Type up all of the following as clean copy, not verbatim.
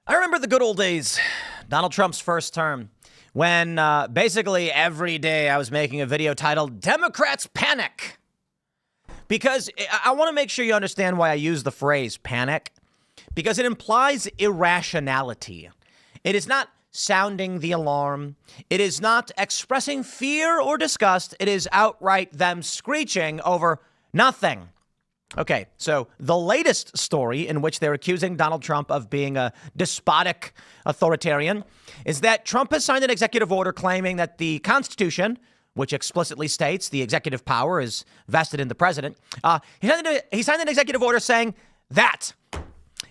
I remember the good old days, Donald Trump's first term, when basically every day I was making a video titled Democrats Panic. Because I want to make sure you understand why I use the phrase panic, because it implies irrationality. It is not sounding the alarm. It is not expressing fear or disgust. It is outright them screeching over nothing. Okay, so the latest story in which they're accusing Donald Trump of being a despotic authoritarian is that Trump has signed an executive order claiming that the Constitution, which explicitly states the executive power is vested in the president, he signed an executive order saying that,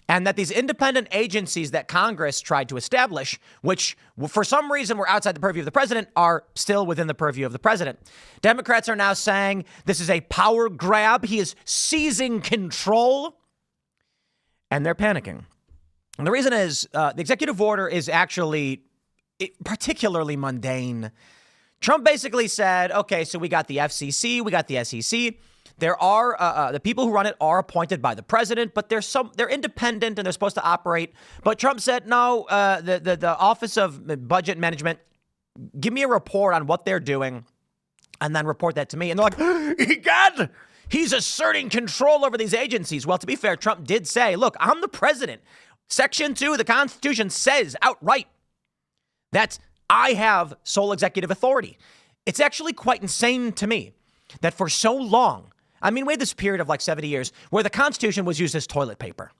and that these independent agencies that Congress tried to establish, which for some reason were outside the purview of the president, are still within the purview of the president. Democrats are now saying this is a power grab. He is seizing control, and they're panicking. And the reason is the executive order is actually particularly mundane. Trump basically said, okay, so we got the FCC, we got the SEC. There are the people who run it are appointed by the president, but they're independent and they're supposed to operate. But Trump said, no, the Office of Budget Management, give me a report on what they're doing and then report that to me. And they're like, egad, he's asserting control over these agencies. Well, to be fair, Trump did say, look, I'm the president. Section 2 of the Constitution says outright that I have sole executive authority. It's actually quite insane to me that for so long, I mean, we had this period of like 70 years where the Constitution was used as toilet paper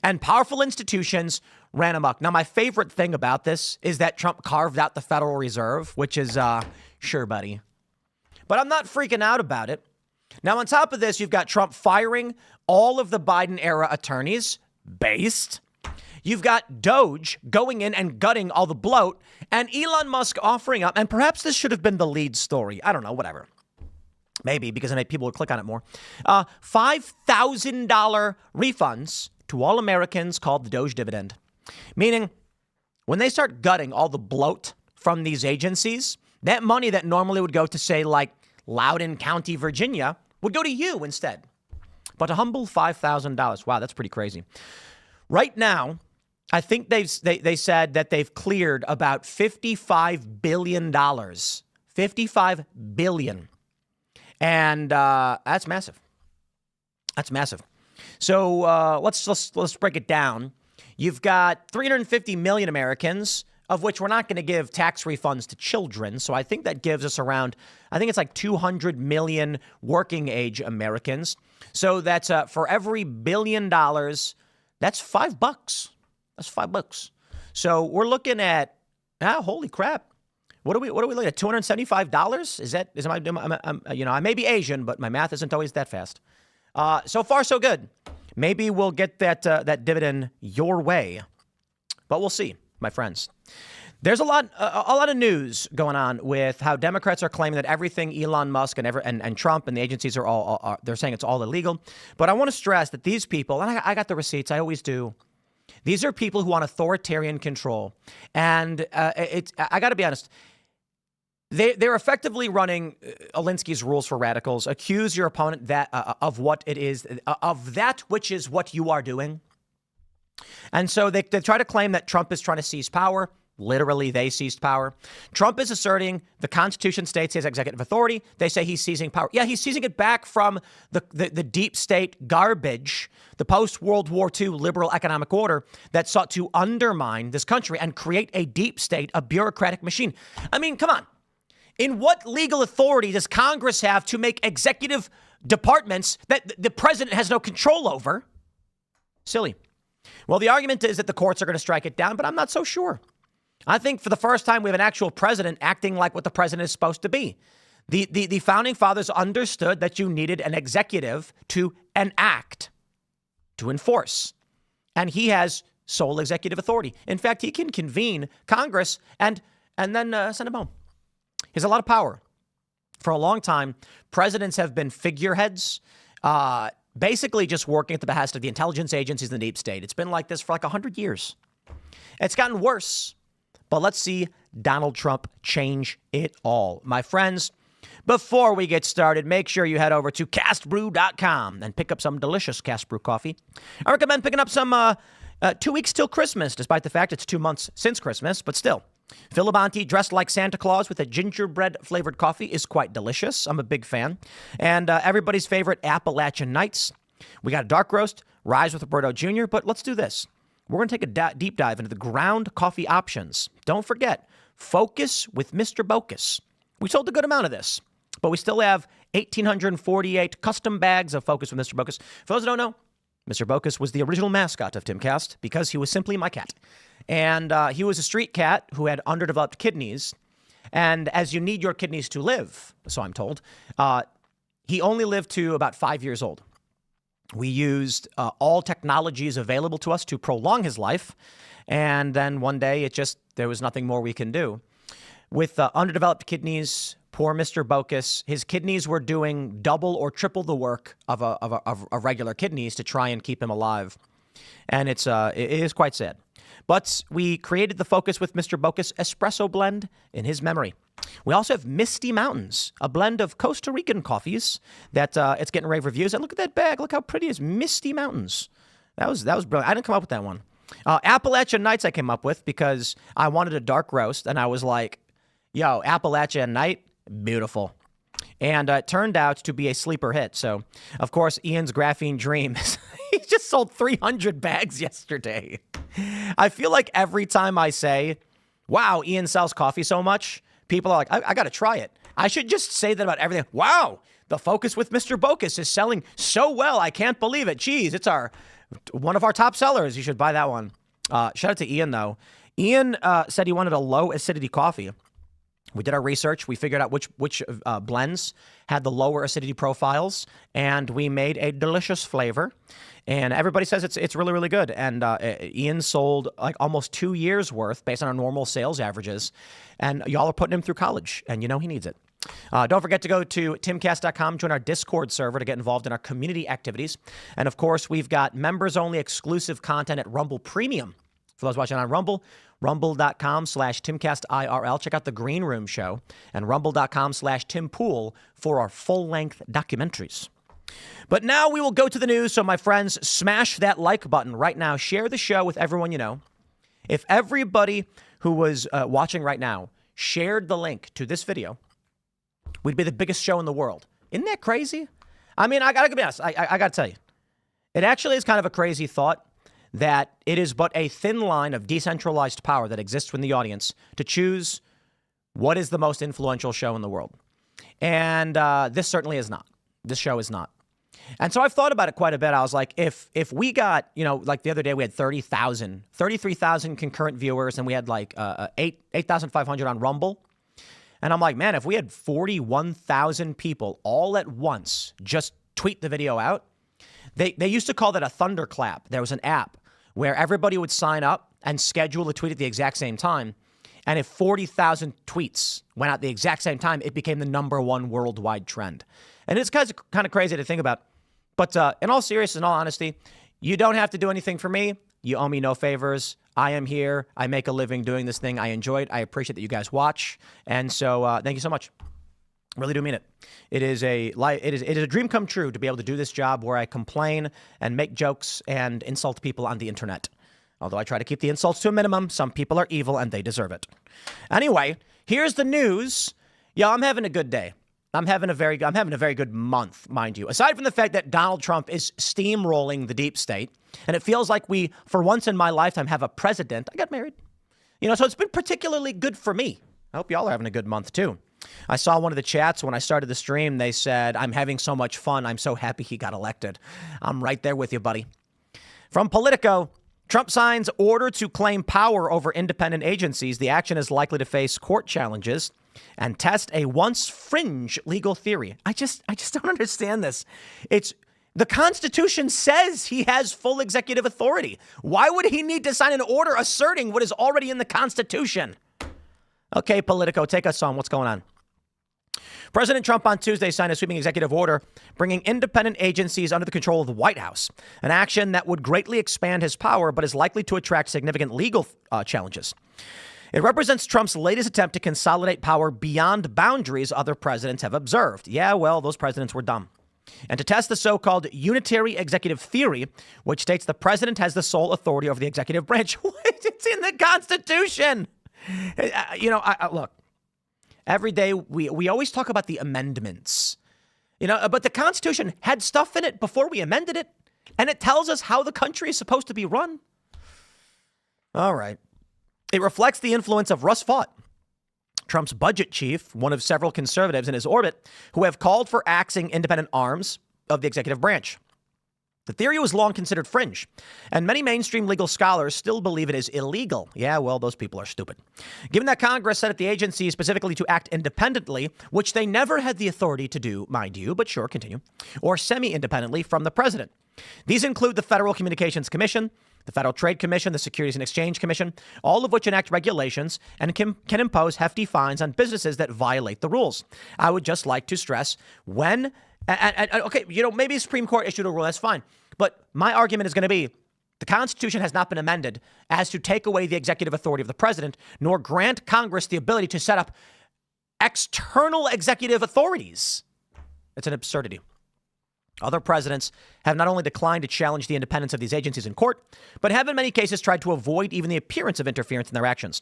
and powerful institutions ran amok. Now, my favorite thing about this is that Trump carved out the Federal Reserve, which is, sure, buddy. But I'm not freaking out about it. Now, on top of this, you've got Trump firing all of the Biden era attorneys, based. You've got Doge going in and gutting all the bloat, and Elon Musk offering up, and perhaps this should have been the lead story. I don't know, whatever. Maybe because people would click on it more. $5,000 refunds to all Americans called the Doge dividend. Meaning, when they start gutting all the bloat from these agencies, that money that normally would go to, say, like Loudoun County, Virginia, would go to you instead. But a humble $5,000. Wow, that's pretty crazy. Right now, I think they said that they've cleared about $55 billion. $55 billion. And that's massive. That's massive. So let's break it down. You've got 350 million Americans, of which we're not going to give tax refunds to children. So I think that gives us around, I think it's like 200 million working age Americans. So that's for every $1 billion, that's $5. That's $5. So we're looking at, holy crap. What are we looking at? $275? I may be Asian, but my math isn't always that fast. So far, so good. Maybe we'll get that dividend your way, but we'll see, my friends. There's a lot of news going on with how Democrats are claiming that everything Elon Musk and Trump and the agencies are all they're saying it's all illegal. But I want to stress that these people, and I got the receipts, I always do. These are people who want authoritarian control, and I got to be honest. They're effectively running Alinsky's rules for radicals. Accuse your opponent of what it is, of that which is what you are doing. And so they try to claim that Trump is trying to seize power. Literally, they seized power. Trump is asserting the Constitution states he has executive authority. They say he's seizing power. Yeah, he's seizing it back from the deep state garbage, the post-World War II liberal economic order that sought to undermine this country and create a deep state, a bureaucratic machine. I mean, come on. In what legal authority does Congress have to make executive departments that the president has no control over? Silly. Well, the argument is that the courts are going to strike it down, but I'm not so sure. I think for the first time, we have an actual president acting like what the president is supposed to be. The founding fathers understood that you needed an executive to enact, to enforce. And he has sole executive authority. In fact, he can convene Congress and then send him home. He has a lot of power. For a long time, presidents have been figureheads, basically just working at the behest of the intelligence agencies and the deep state. It's been like this for like 100 years. It's gotten worse. But let's see Donald Trump change it all. My friends, before we get started, make sure you head over to castbrew.com and pick up some delicious Cast Brew coffee. I recommend picking up some 2 weeks till Christmas, despite the fact it's 2 months since Christmas, but still. Filibonti dressed like Santa Claus with a gingerbread-flavored coffee is quite delicious. I'm a big fan. And everybody's favorite Appalachian Nights. We got a dark roast, Rise with Roberto Jr., but let's do this. We're going to take a deep dive into the ground coffee options. Don't forget, Focus with Mr. Bocus. We sold a good amount of this, but we still have 1,848 custom bags of Focus with Mr. Bocus. For those who don't know, Mr. Bocus was the original mascot of Timcast because he was simply my cat. And he was a street cat who had underdeveloped kidneys. And as you need your kidneys to live, so I'm told, he only lived to about 5 years old. We used all technologies available to us to prolong his life. And then one day there was nothing more we can do. With underdeveloped kidneys, poor Mr. Bocus, his kidneys were doing double or triple the work of regular kidneys to try and keep him alive. And it is quite sad. But we created the Focus with Mr. Bocus espresso blend in his memory. We also have Misty Mountains, a blend of Costa Rican coffees that it's getting rave reviews. And look at that bag. Look how pretty it is. Misty Mountains. That was brilliant. I didn't come up with that one. Appalachian Nights I came up with because I wanted a dark roast. And I was like, yo, Appalachian Night, beautiful. And it turned out to be a sleeper hit. So, of course, Ian's Graphene Dream, he just sold 300 bags yesterday. I feel like every time I say, wow, Ian sells coffee so much, people are like, I got to try it. I should just say that about everything. Wow, the Focus with Mr. Bocus is selling so well. I can't believe it. Geez, it's one of our top sellers. You should buy that one. Shout out to Ian, though. Ian said he wanted a low acidity coffee. We did our research. We figured out which blends had the lower acidity profiles, and we made a delicious flavor. And everybody says it's really, really good. And Ian sold like almost 2 years worth based on our normal sales averages. And y'all are putting him through college, and you know he needs it. Don't forget to go to timcast.com, join our Discord server to get involved in our community activities. And of course, we've got members-only exclusive content at Rumble Premium. For those watching on Rumble, rumble.com/TimcastIRL. Check out the Green Room Show and rumble.com/TimPool for our full-length documentaries. But now we will go to the news. So my friends, smash that like button right now. Share the show with everyone you know. If everybody who was watching right now shared the link to this video, we'd be the biggest show in the world. Isn't that crazy? I mean, I got to be honest. I got to tell you, it actually is kind of a crazy thought that it is but a thin line of decentralized power that exists within the audience to choose what is the most influential show in the world. And this certainly is not. This show is not. And so I've thought about it quite a bit. I was like, if we got, like the other day we had 33,000 concurrent viewers, and we had like 8,500 on Rumble. And I'm like, man, if we had 41,000 people all at once just tweet the video out, they used to call that a thunderclap. There was an app where everybody would sign up and schedule a tweet at the exact same time. And if 40,000 tweets went out at the exact same time, it became the #1 worldwide trend. And it's kind of crazy to think about. But in all seriousness, in all honesty, you don't have to do anything for me. You owe me no favors. I am here. I make a living doing this thing. I enjoy it. I appreciate that you guys watch. And so thank you so much. Really do mean it. It is a dream come true to be able to do this job where I complain and make jokes and insult people on the internet. Although I try to keep the insults to a minimum, some people are evil and they deserve it. Anyway, here's the news. Yeah, I'm having a good day. I'm having a very good month, mind you. Aside from the fact that Donald Trump is steamrolling the deep state, and it feels like we, for once in my lifetime, have a president. I got married. So it's been particularly good for me. I hope y'all are having a good month too. I saw one of the chats when I started the stream. They said, I'm having so much fun. I'm so happy he got elected. I'm right there with you, buddy. From Politico, Trump signs order to claim power over independent agencies. The action is likely to face court challenges and test a once fringe legal theory. I just don't understand this. The Constitution says he has full executive authority. Why would he need to sign an order asserting what is already in the Constitution? Okay, Politico, take us on. What's going on? President Trump on Tuesday signed a sweeping executive order bringing independent agencies under the control of the White House, an action that would greatly expand his power but is likely to attract significant legal challenges. It represents Trump's latest attempt to consolidate power beyond boundaries other presidents have observed. Yeah, well, those presidents were dumb. and to test the so-called unitary executive theory, which states the president has the sole authority over the executive branch. It's in the Constitution. Look, every day we always talk about the amendments, but the Constitution had stuff in it before we amended it, and it tells us how the country is supposed to be run. All right. It reflects the influence of Russ Vought, Trump's budget chief, one of several conservatives in his orbit, who have called for axing independent arms of the executive branch. The theory was long considered fringe, and many mainstream legal scholars still believe it is illegal. Yeah, well, those people are stupid. Given that Congress set up the agency specifically to act independently, which they never had the authority to do, mind you, but sure, continue, or semi-independently from the president. These include the Federal Communications Commission, the Federal Trade Commission, the Securities and Exchange Commission, all of which enact regulations and can impose hefty fines on businesses that violate the rules. I would just like to stress okay, maybe the Supreme Court issued a rule, that's fine. But my argument is going to be the Constitution has not been amended as to take away the executive authority of the president, nor grant Congress the ability to set up external executive authorities. It's an absurdity. Other presidents have not only declined to challenge the independence of these agencies in court, but have in many cases tried to avoid even the appearance of interference in their actions.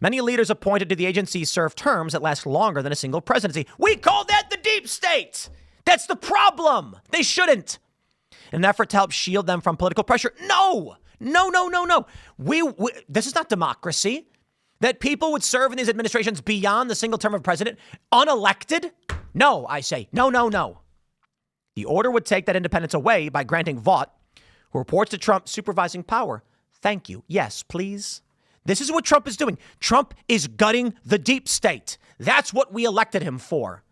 Many leaders appointed to the agencies serve terms that last longer than a single presidency. We call that the deep state. That's the problem. They shouldn't. In an effort to help shield them from political pressure. No. This is not democracy. That people would serve in these administrations beyond the single term of president, unelected? No, I say. No. The order would take that independence away by granting Vought, who reports to Trump, supervising power. Thank you. Yes, please. This is what Trump is doing. Trump is gutting the deep state. That's what we elected him for.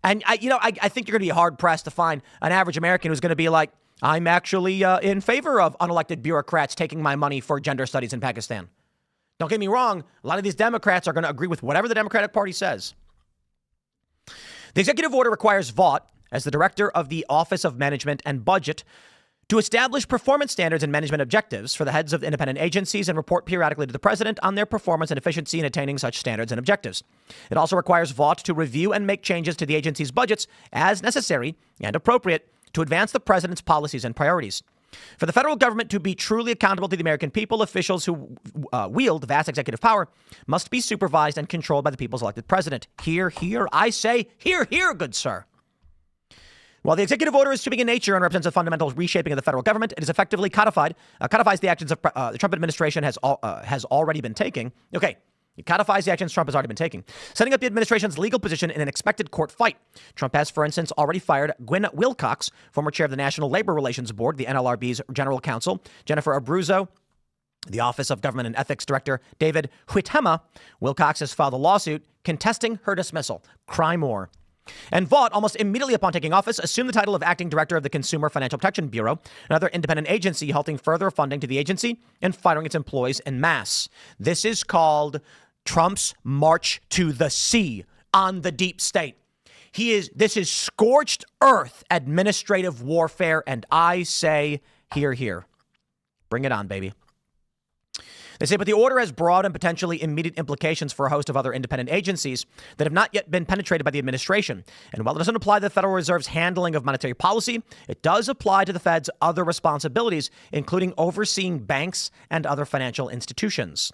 And I think you're going to be hard pressed to find an average American who's going to be like, I'm actually in favor of unelected bureaucrats taking my money for gender studies in Pakistan. Don't get me wrong. A lot of these Democrats are going to agree with whatever the Democratic Party says. The executive order requires Vought, as the director of the Office of Management and Budget, to establish performance standards and management objectives for the heads of independent agencies and report periodically to the president on their performance and efficiency in attaining such standards and objectives. It also requires Vought to review and make changes to the agency's budgets as necessary and appropriate to advance the president's policies and priorities. For the federal government to be truly accountable to the American people, officials who wield vast executive power must be supervised and controlled by the people's elected president. Hear, I say, hear, good sir. While the executive order is sweeping in nature and represents a fundamental reshaping of the federal government, it is effectively codifies the actions of the Trump administration has already been taking. Okay, it codifies the actions Trump has already been taking, setting up the administration's legal position in an expected court fight. Trump has, for instance, already fired Gwen Wilcox, former chair of the National Labor Relations Board, the NLRB's general counsel, Jennifer Abruzzo, the Office of Government and Ethics Director David Huitema. Wilcox has filed a lawsuit contesting her dismissal. Cry more. And Vought, almost immediately upon taking office, assumed the title of acting director of the Consumer Financial Protection Bureau, another independent agency halting further funding to the agency and firing its employees en masse. This is called Trump's march to the sea on the deep state. This is scorched earth administrative warfare, and I say, hear. Bring it on, baby. They say, but the order has broad and potentially immediate implications for a host of other independent agencies that have not yet been penetrated by the administration. And while it doesn't apply to the Federal Reserve's handling of monetary policy, it does apply to the Fed's other responsibilities, including overseeing banks and other financial institutions.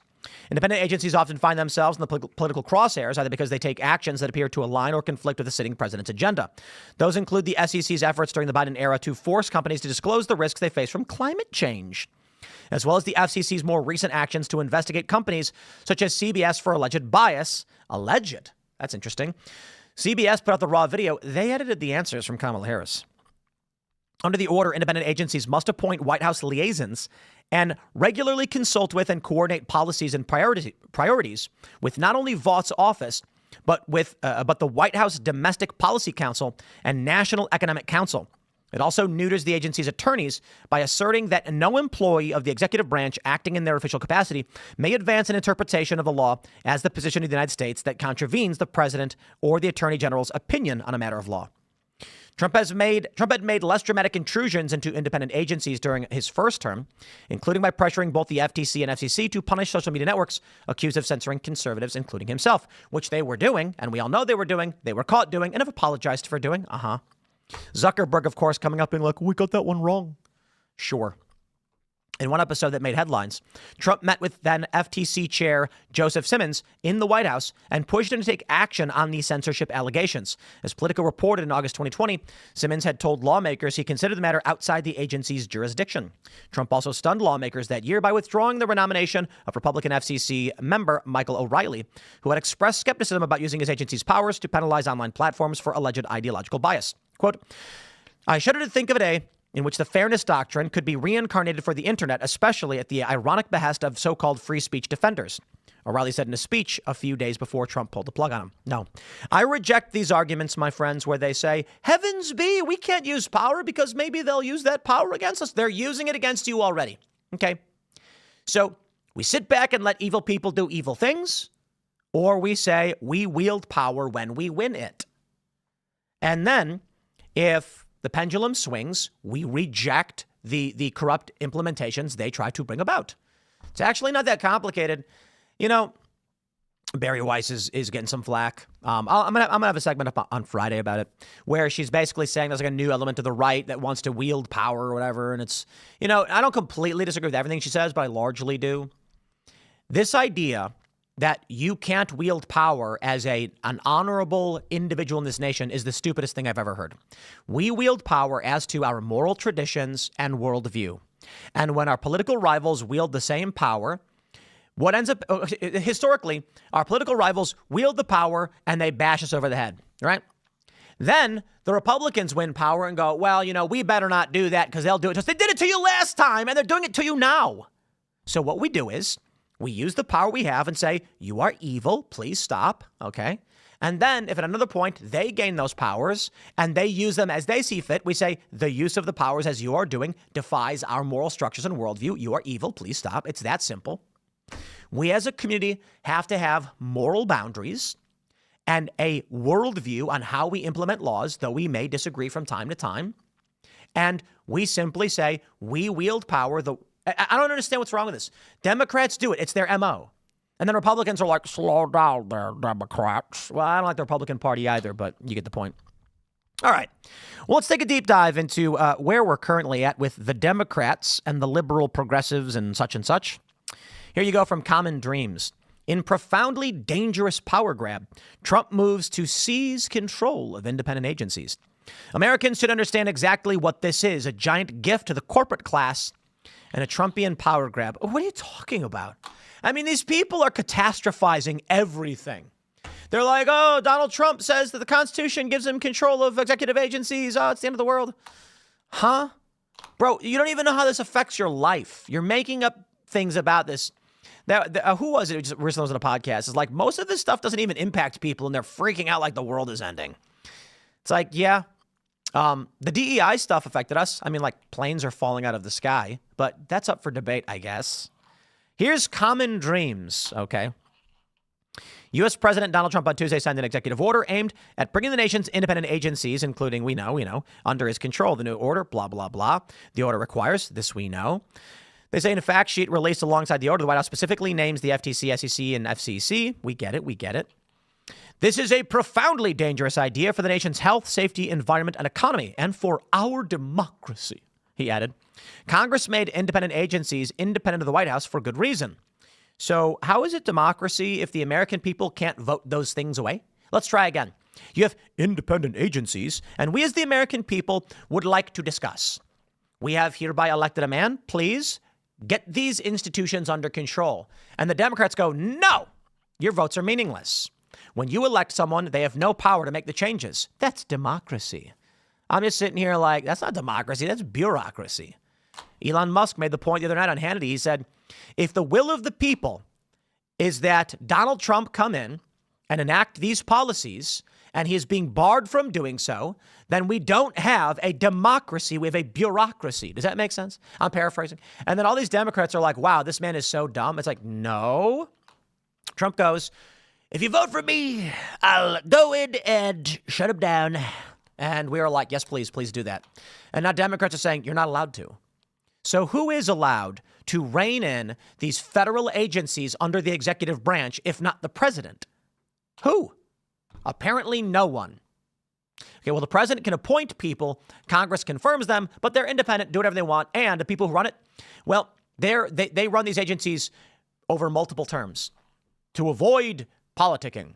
Independent agencies often find themselves in the political crosshairs, either because they take actions that appear to align or conflict with the sitting president's agenda. Those include the SEC's efforts during the Biden era to force companies to disclose the risks they face from climate change, as well as the FCC's more recent actions to investigate companies such as CBS for alleged bias. Alleged. That's interesting. CBS put out the raw video. They edited the answers from Kamala Harris. Under the order, independent agencies must appoint White House liaisons and regularly consult with and coordinate policies and priorities with not only Vaught's office, but the White House Domestic Policy Council and National Economic Council. It also neuters the agency's attorneys by asserting that no employee of the executive branch acting in their official capacity may advance an interpretation of the law as the position of the United States that contravenes the president or the attorney general's opinion on a matter of law. Trump had made less dramatic intrusions into independent agencies during his first term, including by pressuring both the FTC and FCC to punish social media networks accused of censoring conservatives, including himself, which they were doing, and we all know they were doing, they were caught doing, and have apologized for doing. Zuckerberg, of course, coming up being like, we got that one wrong. Sure. In one episode that made headlines, Trump met with then FTC chair Joseph Simmons in the White House and pushed him to take action on these censorship allegations. As Politico reported in August 2020, Simmons had told lawmakers he considered the matter outside the agency's jurisdiction. Trump also stunned lawmakers that year by withdrawing the renomination of Republican FCC member Michael O'Reilly, who had expressed skepticism about using his agency's powers to penalize online platforms for alleged ideological bias. Quote, I shudder to think of a day in which the fairness doctrine could be reincarnated for the internet, especially at the ironic behest of so-called free speech defenders, O'Reilly said in a speech a few days before Trump pulled the plug on him. No, I reject these arguments, my friends, where they say, heavens be, we can't use power because maybe they'll use that power against us. They're using it against you already. Okay, so we sit back and let evil people do evil things, or we say we wield power when we win it. And then if the pendulum swings, we reject the corrupt implementations they try to bring about. It's actually not that complicated. You know, Barry Weiss is getting some flack. I'm gonna have a segment up on Friday about it, where she's basically saying there's like a new element to the right that wants to wield power or whatever. And it's, you know, I don't completely disagree with everything she says, but I largely do. This idea that you can't wield power as an honorable individual in this nation is the stupidest thing I've ever heard. We wield power as to our moral traditions and worldview. And when our political rivals wield the same power, what ends up, historically, our political rivals wield the power and they bash us over the head, right? Then the Republicans win power and go, well, you know, we better not do that because they'll do it. They did it to you last time and they're doing it to you now. So what we do is, we use the power we have and say, you are evil, please stop, okay? And then if at another point they gain those powers and they use them as they see fit, we say the use of the powers as you are doing defies our moral structures and worldview. You are evil, please stop. It's that simple. We as a community have to have moral boundaries and a worldview on how we implement laws, though we may disagree from time to time. And we simply say we wield power. I don't understand what's wrong with this. Democrats do it. It's their MO. And then Republicans are like, slow down there, Democrats. Well, I don't like the Republican Party either, but you get the point. All right. Well, let's take a deep dive into where we're currently at with the Democrats and the liberal progressives and such and such. Here you go from Common Dreams. In profoundly dangerous power grab, Trump moves to seize control of independent agencies. Americans should understand exactly what this is, a giant gift to the corporate class and a Trumpian power grab. What are you talking about? I mean, these people are catastrophizing everything. They're like, oh, Donald Trump says that the Constitution gives him control of executive agencies. Oh, it's the end of the world. Huh? Bro, you don't even know how this affects your life. You're making up things about this. Who was it who recently was on a podcast? It's like, most of this stuff doesn't even impact people, and they're freaking out like the world is ending. It's like, yeah. The DEI stuff affected us. I mean, like, planes are falling out of the sky, but that's up for debate, I guess. Here's Common Dreams, okay? U.S. President Donald Trump on Tuesday signed an executive order aimed at bringing the nation's independent agencies, including, we know, under his control. The new order, blah, blah, blah. The order requires, this we know. They say in a fact sheet released alongside the order, the White House specifically names the FTC, SEC, and FCC. We get it. This is a profoundly dangerous idea for the nation's health, safety, environment, and economy, and for our democracy, he added. Congress made independent agencies independent of the White House for good reason. So how is it democracy if the American people can't vote those things away? Let's try again. You have independent agencies, and we as the American people would like to discuss. We have hereby elected a man. Please get these institutions under control. And the Democrats go, no, your votes are meaningless. When you elect someone, they have no power to make the changes. That's democracy. I'm just sitting here like, that's not democracy, that's bureaucracy. Elon Musk made the point the other night on Hannity. He said, if the will of the people is that Donald Trump come in and enact these policies, and he is being barred from doing so, then we don't have a democracy, we have a bureaucracy. Does that make sense? I'm paraphrasing. And then all these Democrats are like, wow, this man is so dumb. It's like, no. Trump goes, if you vote for me, I'll go in and shut him down. And we are like, yes, please do that. And now Democrats are saying you're not allowed to. So who is allowed to rein in these federal agencies under the executive branch, if not the president? Who? Apparently no one. Okay, well, the president can appoint people, Congress confirms them, but they're independent, do whatever they want, and the people who run it, well, they run these agencies over multiple terms to avoid politicking.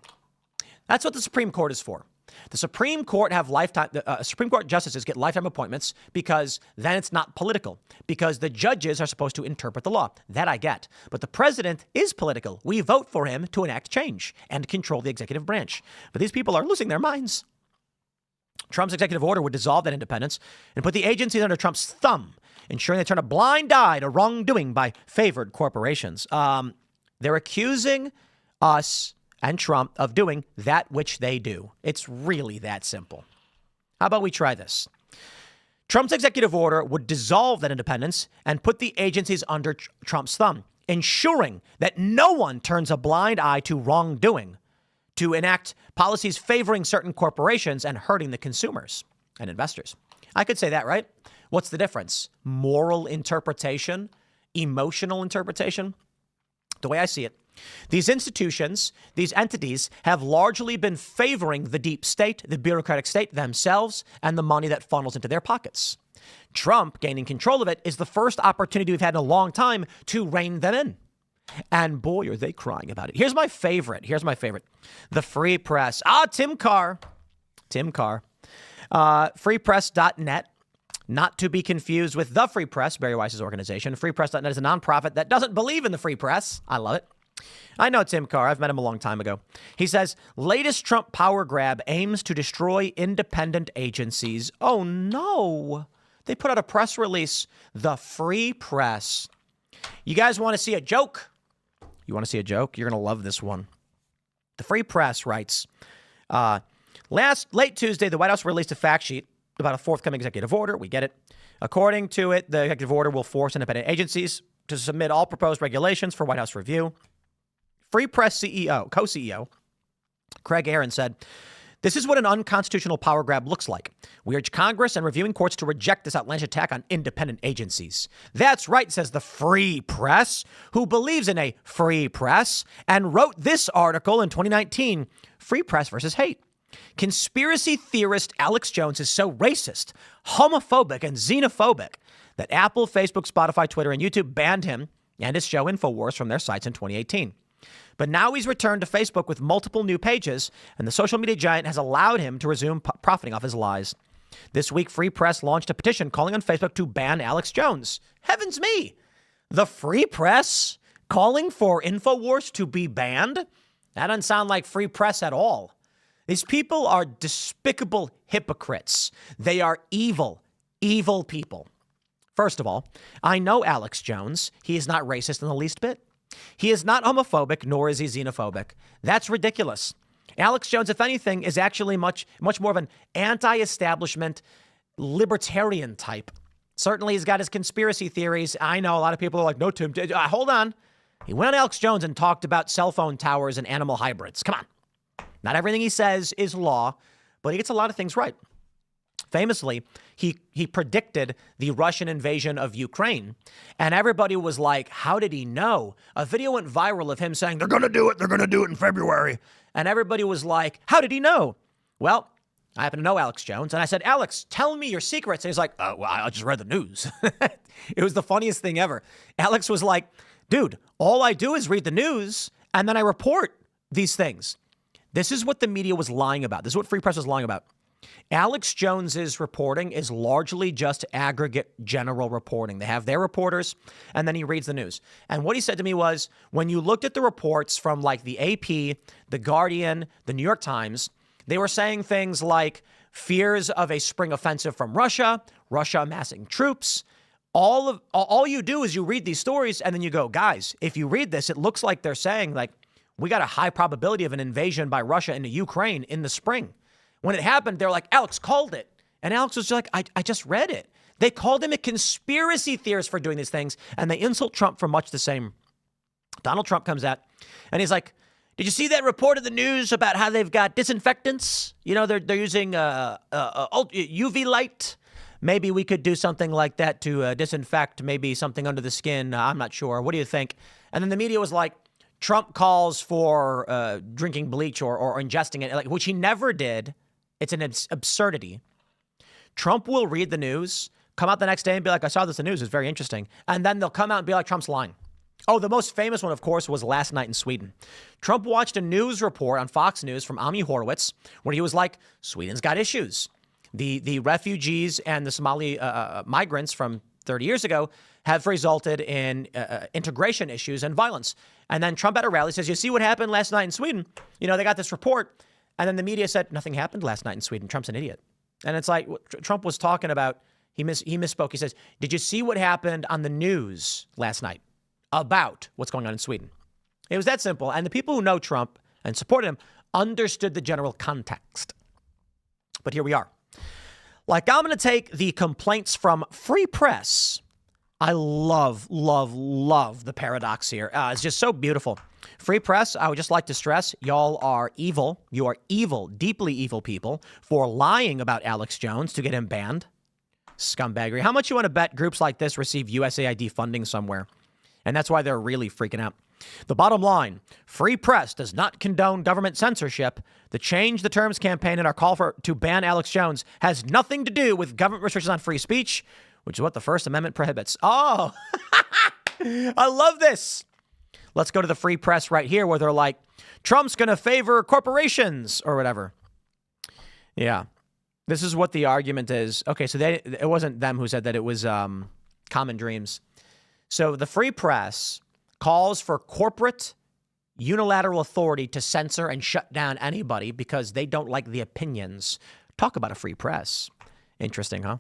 That's what the Supreme Court is for. The Supreme Court Supreme Court justices get lifetime appointments because then it's not political, because the judges are supposed to interpret the law. That I get. But the president is political. We vote for him to enact change and control the executive branch. But these people are losing their minds. Trump's executive order would dissolve that independence and put the agencies under Trump's thumb, ensuring they turn a blind eye to wrongdoing by favored corporations. They're accusing us and Trump of doing that which they do. It's really that simple. How about we try this? Trump's executive order would dissolve that independence and put the agencies under Trump's thumb, ensuring that no one turns a blind eye to wrongdoing, to enact policies favoring certain corporations and hurting the consumers and investors. I could say that, right? What's the difference? Moral interpretation, emotional interpretation? The way I see it, these institutions, these entities have largely been favoring the deep state, the bureaucratic state themselves, and the money that funnels into their pockets. Trump gaining control of it is the first opportunity we've had in a long time to rein them in. And boy, are they crying about it. Here's my favorite. The Free Press. Tim Carr. Freepress.net. Not to be confused with The Free Press, Barry Weiss's organization. Freepress.net is a nonprofit that doesn't believe in the free press. I love it. I know Tim Carr. I've met him a long time ago. He says, latest Trump power grab aims to destroy independent agencies. Oh, no. They put out a press release, The Free Press. You guys want to see a joke? You want to see a joke? You're going to love this one. The Free Press writes, late Tuesday, the White House released a fact sheet about a forthcoming executive order. We get it. According to it, the executive order will force independent agencies to submit all proposed regulations for White House review. Free Press co-CEO, Craig Aaron said, this is what an unconstitutional power grab looks like. We urge Congress and reviewing courts to reject this outlandish attack on independent agencies. That's right, says the Free Press, who believes in a free press and wrote this article in 2019, Free Press versus Hate. Conspiracy theorist Alex Jones is so racist, homophobic, and xenophobic that Apple, Facebook, Spotify, Twitter, and YouTube banned him and his show InfoWars from their sites in 2018. But now he's returned to Facebook with multiple new pages, and the social media giant has allowed him to resume profiting off his lies. This week, Free Press launched a petition calling on Facebook to ban Alex Jones. Heavens me! The Free Press calling for InfoWars to be banned? That doesn't sound like Free Press at all. These people are despicable hypocrites. They are evil, evil people. First of all, I know Alex Jones. He is not racist in the least bit. He is not homophobic, nor is he xenophobic. That's ridiculous. Alex Jones, if anything, is actually much more of an anti-establishment libertarian type. Certainly, he's got his conspiracy theories. I know a lot of people are like, no, Tim, hold on. He went on Alex Jones and talked about cell phone towers and animal hybrids. Come on. Not everything he says is law, but he gets a lot of things right. Famously, he predicted the Russian invasion of Ukraine, and everybody was like, how did he know? A video went viral of him saying, they're going to do it in February. And everybody was like, how did he know? Well, I happen to know Alex Jones, and I said, Alex, tell me your secrets. And he's like, well, I just read the news. It was the funniest thing ever. Alex was like, dude, all I do is read the news, and then I report these things. This is what the media was lying about. This is what Free Press was lying about. Alex Jones's reporting is largely just aggregate general reporting. They have their reporters, and then he reads the news. And what he said to me was, when you looked at the reports from like the AP, the Guardian, the New York Times, they were saying things like fears of a spring offensive from Russia, Russia amassing troops. All you do is you read these stories, and then you go, guys, if you read this, it looks like they're saying like, we got a high probability of an invasion by Russia into Ukraine in the spring. When it happened, they're like, Alex called it. And Alex was like, I just read it. They called him a conspiracy theorist for doing these things, and they insult Trump for much the same. Donald Trump comes out, and he's like, did you see that report of the news about how they've got disinfectants? You know, they're using UV light. Maybe we could do something like that to disinfect maybe something under the skin. I'm not sure. What do you think? And then the media was like, Trump calls for drinking bleach or ingesting it, like, which he never did. It's an absurdity. Trump will read the news, come out the next day and be like, I saw this in the news. It's very interesting. And then they'll come out and be like, Trump's lying. Oh, the most famous one, of course, was last night in Sweden. Trump watched a news report on Fox News from Ami Horowitz where he was like, Sweden's got issues. The refugees and the Somali migrants from 30 years ago have resulted in integration issues and violence. And then Trump at a rally says, you see what happened last night in Sweden? You know, they got this report. And then the media said, nothing happened last night in Sweden. Trump's an idiot. And it's like Trump was talking about, he misspoke. He says, did you see what happened on the news last night about what's going on in Sweden? It was that simple. And the people who know Trump and supported him understood the general context. But here we are. Like, I'm going to take the complaints from Free Press. I love the paradox here. It's just so beautiful. Free Press, I would just like to stress, y'all are evil. You are evil, deeply evil people for lying about Alex Jones to get him banned. Scumbaggery. How much you want to bet groups like this receive USAID funding somewhere? And that's why they're really freaking out. The bottom line, Free Press does not condone government censorship. The Change the Terms campaign and our call to ban Alex Jones has nothing to do with government restrictions on free speech, which is what the First Amendment prohibits. Oh, I love this. Let's go to the Free Press right here where they're like, Trump's going to favor corporations or whatever. Yeah, this is what the argument is. Okay, so it wasn't them who said that. It was Common Dreams. So the Free Press calls for corporate unilateral authority to censor and shut down anybody because they don't like the opinions. Talk about a free press. Interesting, huh?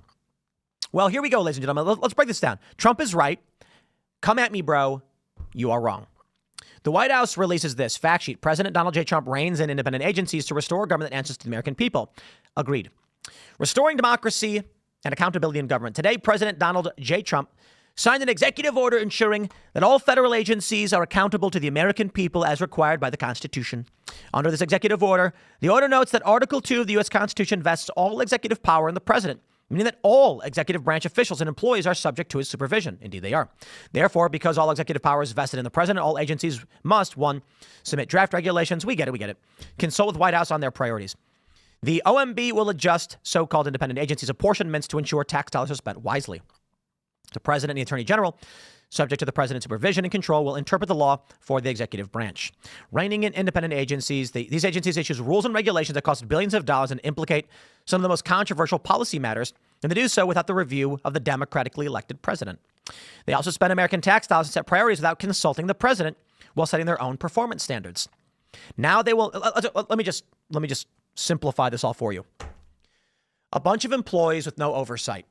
Well, here we go, ladies and gentlemen. Let's break this down. Trump is right. Come at me, bro. You are wrong. The White House releases this fact sheet. President Donald J. Trump reins in independent agencies to restore government that answers to the American people. Agreed. Restoring democracy and accountability in government. Today, President Donald J. Trump signed an executive order ensuring that all federal agencies are accountable to the American people as required by the Constitution. Under this executive order, the order notes that Article 2 of the U.S. Constitution vests all executive power in the president, meaning that all executive branch officials and employees are subject to his supervision. Indeed, they are. Therefore, because all executive power is vested in the president, all agencies must, 1, submit draft regulations. We get it. Consult with White House on their priorities. The OMB will adjust so-called independent agencies' apportionments to ensure tax dollars are spent wisely. The president and the attorney general, subject to the president's supervision and control, will interpret the law for the executive branch. Reining in independent agencies, these agencies issue rules and regulations that cost billions of dollars and implicate some of the most controversial policy matters, and they do so without the review of the democratically elected president. They also spend American tax dollars and set priorities without consulting the president while setting their own performance standards. Now they will. Let me just simplify this all for you. A bunch of employees with no oversight.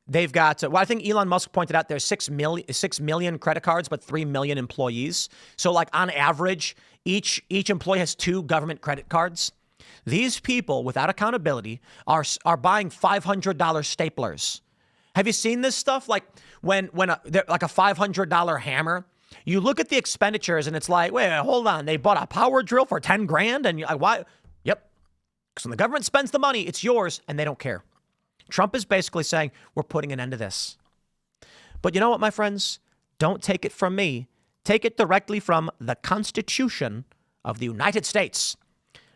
They've got, well, I think Elon Musk pointed out there's 6 million credit cards, but 3 million employees. So like on average, each employee has 2 government credit cards. These people without accountability are buying $500 staplers. Have you seen this stuff? Like when like a $500 hammer, you look at the expenditures and it's like, wait, hold on. They bought a power drill for 10 grand and you're like, why? Yep. Because when the government spends the money, it's yours and they don't care. Trump is basically saying, we're putting an end to this. But you know what, my friends? Don't take it from me. Take it directly from the Constitution of the United States.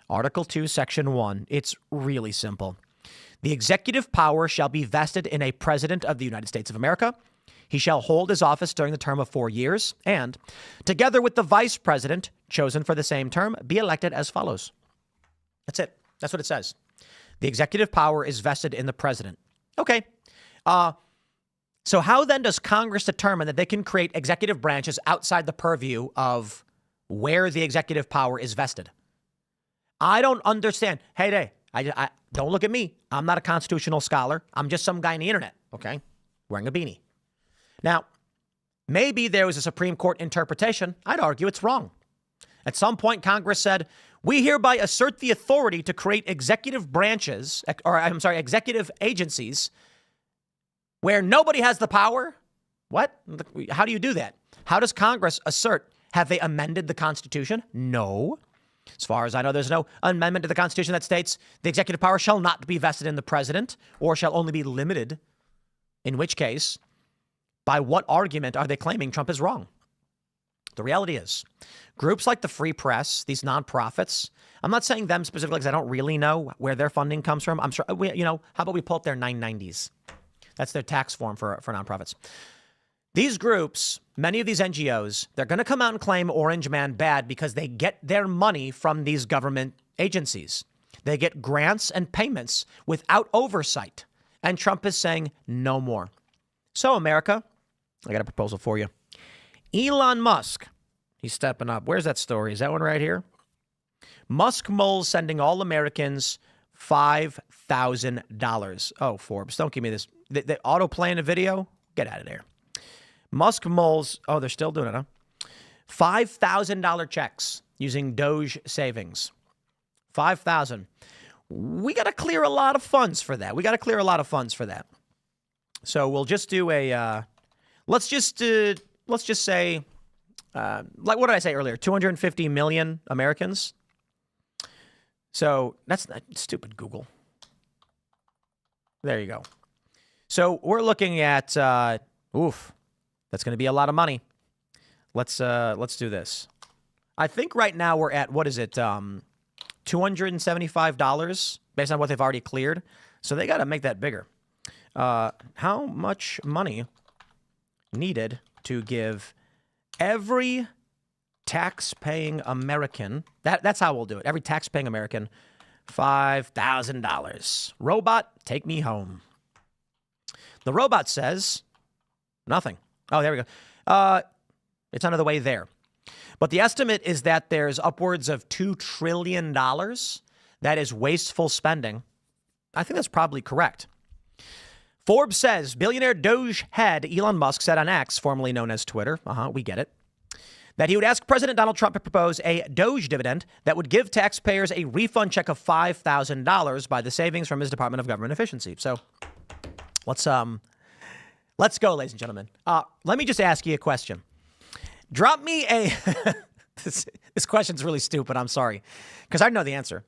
Article 2, Section 1. It's really simple. The executive power shall be vested in a president of the United States of America. He shall hold his office during the term of 4 years and, together with the vice president, chosen for the same term, be elected as follows. That's it. That's what it says. The executive power is vested in the president. Okay. So how then does Congress determine that they can create executive branches outside the purview of where the executive power is vested? I don't understand. Hey, I don't look at me. I'm not a constitutional scholar. I'm just some guy on the internet, okay, wearing a beanie. Now, maybe there was a Supreme Court interpretation. I'd argue it's wrong. At some point, Congress said, we hereby assert the authority to create executive branches, executive agencies where nobody has the power. What? How do you do that? How does Congress assert? Have they amended the Constitution? No. As far as I know, there's no amendment to the Constitution that states the executive power shall not be vested in the president or shall only be limited. In which case, by what argument are they claiming Trump is wrong? The reality is, groups like the Free Press, these nonprofits, I'm not saying them specifically because I don't really know where their funding comes from. I'm sure, how about we pull up their 990s? That's their tax form for nonprofits. These groups, many of these NGOs, they're going to come out and claim Orange Man bad because they get their money from these government agencies. They get grants and payments without oversight. And Trump is saying no more. So, America, I got a proposal for you. Elon Musk, he's stepping up. Where's that story? Is that one right here? Musk moles sending all Americans $5,000. Oh, Forbes, don't give me this. They auto playing a video? Get out of there. Musk moles, oh, they're still doing it, huh? $5,000 checks using Doge savings. $5,000. We got to clear a lot of funds for that. So we'll just do a, let's just say, like what did I say earlier? 250 million Americans. So that's not stupid, Google. There you go. So we're looking at, that's going to be a lot of money. Let's do this. I think right now we're at, what is it? $275 based on what they've already cleared. So they got to make that bigger. How much money needed to give every tax-paying American, that's how we'll do it. Every tax-paying American, $5,000. Robot, take me home. The robot says nothing. Oh, there we go. It's under the way there. But the estimate is that there's upwards of $2 trillion that is wasteful spending. I think that's probably correct. Forbes says billionaire Doge head Elon Musk said on X, formerly known as Twitter, we get it, that he would ask President Donald Trump to propose a Doge dividend that would give taxpayers a refund check of $5,000 by the savings from his Department of Government Efficiency. So let's go, ladies and gentlemen. Let me just ask you a question. Drop me a this question's really stupid. I'm sorry, because I know the answer.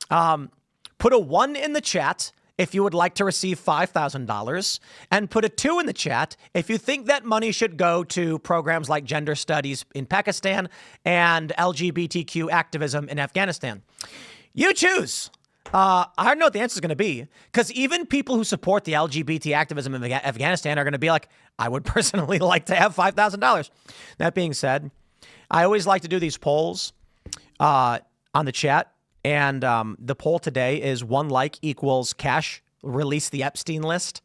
Put a 1 in the chat if you would like to receive $5,000, and put a 2 in the chat if you think that money should go to programs like gender studies in Pakistan and LGBTQ activism in Afghanistan. You choose. I don't know what the answer is going to be, because even people who support the LGBT activism in Afghanistan are going to be like, I would personally like to have $5,000. That being said, I always like to do these polls on the chat. And the poll today is 1 like equals cash, release the Epstein list.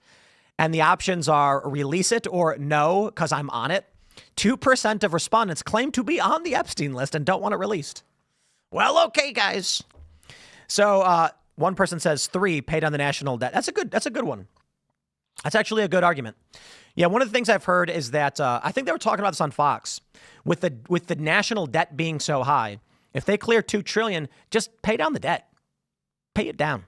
And the options are release it or no, because I'm on it. 2% of respondents claim to be on the Epstein list and don't want it released. Well, okay, guys. So one person says 3, pay down the national debt. That's a good one. That's actually a good argument. Yeah, one of the things I've heard is that I think they were talking about this on Fox with the national debt being so high. If they clear $2 trillion, just pay down the debt. Pay it down.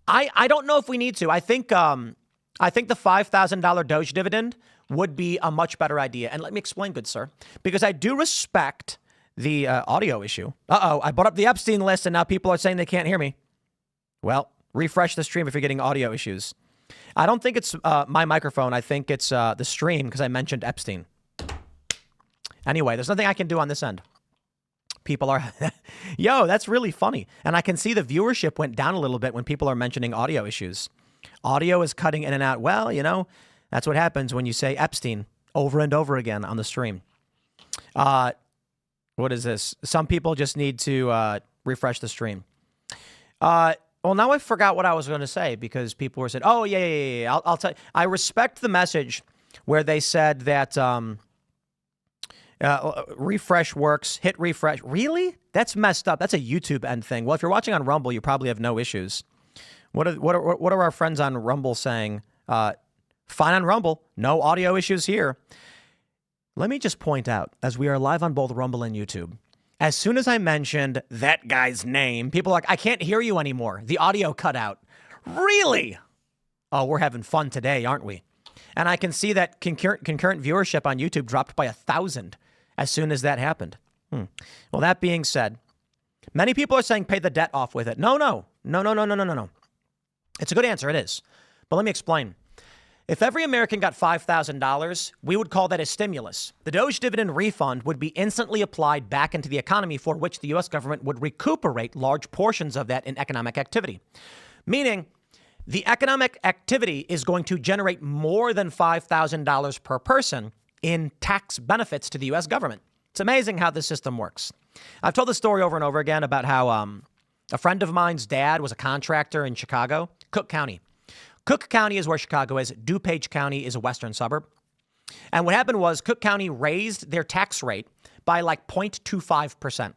I don't know if we need to. I think the $5,000 Doge dividend would be a much better idea. And let me explain, good sir, because I do respect the audio issue. I brought up the Epstein list, and now people are saying they can't hear me. Well, refresh the stream if you're getting audio issues. I don't think it's my microphone. I think it's the stream because I mentioned Epstein. Anyway, there's nothing I can do on this end. People are, yo, that's really funny. And I can see the viewership went down a little bit when people are mentioning audio issues. Audio is cutting in and out. Well, that's what happens when you say Epstein over and over again on the stream. What is this? Some people just need to refresh the stream. Well, now I forgot what I was going to say because people were saying, oh, yeah. I'll tell you. I respect the message where they said that refresh works, hit refresh. Really? That's messed up. That's a YouTube end thing. Well, if you're watching on Rumble, you probably have no issues. What are our friends on Rumble saying? Fine on Rumble. No audio issues here. Let me just point out, as we are live on both Rumble and YouTube, as soon as I mentioned that guy's name, people are like, I can't hear you anymore. The audio cut out. Really? Oh, we're having fun today, aren't we? And I can see that concurrent viewership on YouTube dropped by 1,000 as soon as that happened. Well, that being said, many people are saying pay the debt off with it. No. It's a good answer. It is. But let me explain. If every American got $5,000, we would call that a stimulus. The Doge dividend refund would be instantly applied back into the economy, for which the U.S. government would recuperate large portions of that in economic activity. Meaning, the economic activity is going to generate more than $5,000 per person in tax benefits to the U.S. government. It's amazing how this system works. I've told this story over and over again about how a friend of mine's dad was a contractor in Chicago, Cook County. Cook County is where Chicago is. DuPage County is a western suburb. And what happened was Cook County raised their tax rate by like 0.25%.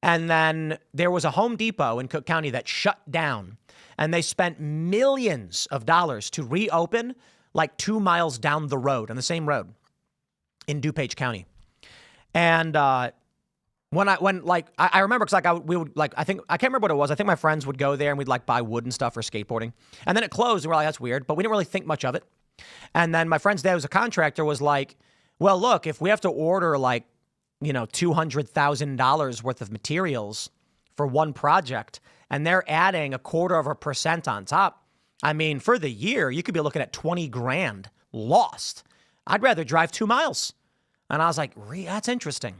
And then there was a Home Depot in Cook County that shut down, and they spent millions of dollars to reopen like 2 miles down the road, on the same road in DuPage County. And I remember, because I can't remember what it was. I think my friends would go there and we'd like buy wood and stuff for skateboarding. And then it closed and we're like, that's weird, but we didn't really think much of it. And then my friend's dad, who's a contractor, was like, well, look, if we have to order like, $200,000 worth of materials for one project, and they're adding 0.25% on top, I mean, for the year, you could be looking at 20 grand lost. I'd rather drive 2 miles. And I was like, that's interesting.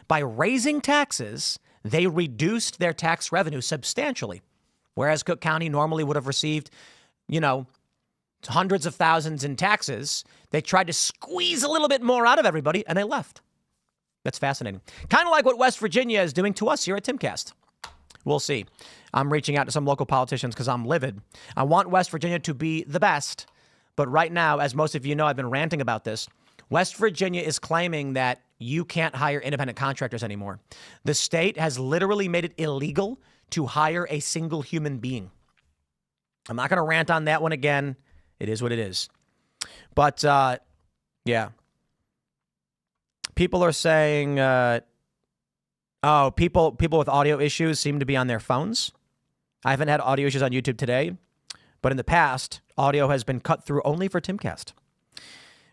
By raising taxes, they reduced their tax revenue substantially. Whereas Cook County normally would have received, hundreds of thousands in taxes. They tried to squeeze a little bit more out of everybody, and they left. That's fascinating. Kind of like what West Virginia is doing to us here at Timcast. We'll see. I'm reaching out to some local politicians because I'm livid. I want West Virginia to be the best. But right now, as most of you know, I've been ranting about this. West Virginia is claiming that you can't hire independent contractors anymore. The state has literally made it illegal to hire a single human being. I'm not going to rant on that one again. It is what it is. But, yeah. People are saying, people with audio issues seem to be on their phones. I haven't had audio issues on YouTube today, but in the past, audio has been cut through only for Timcast.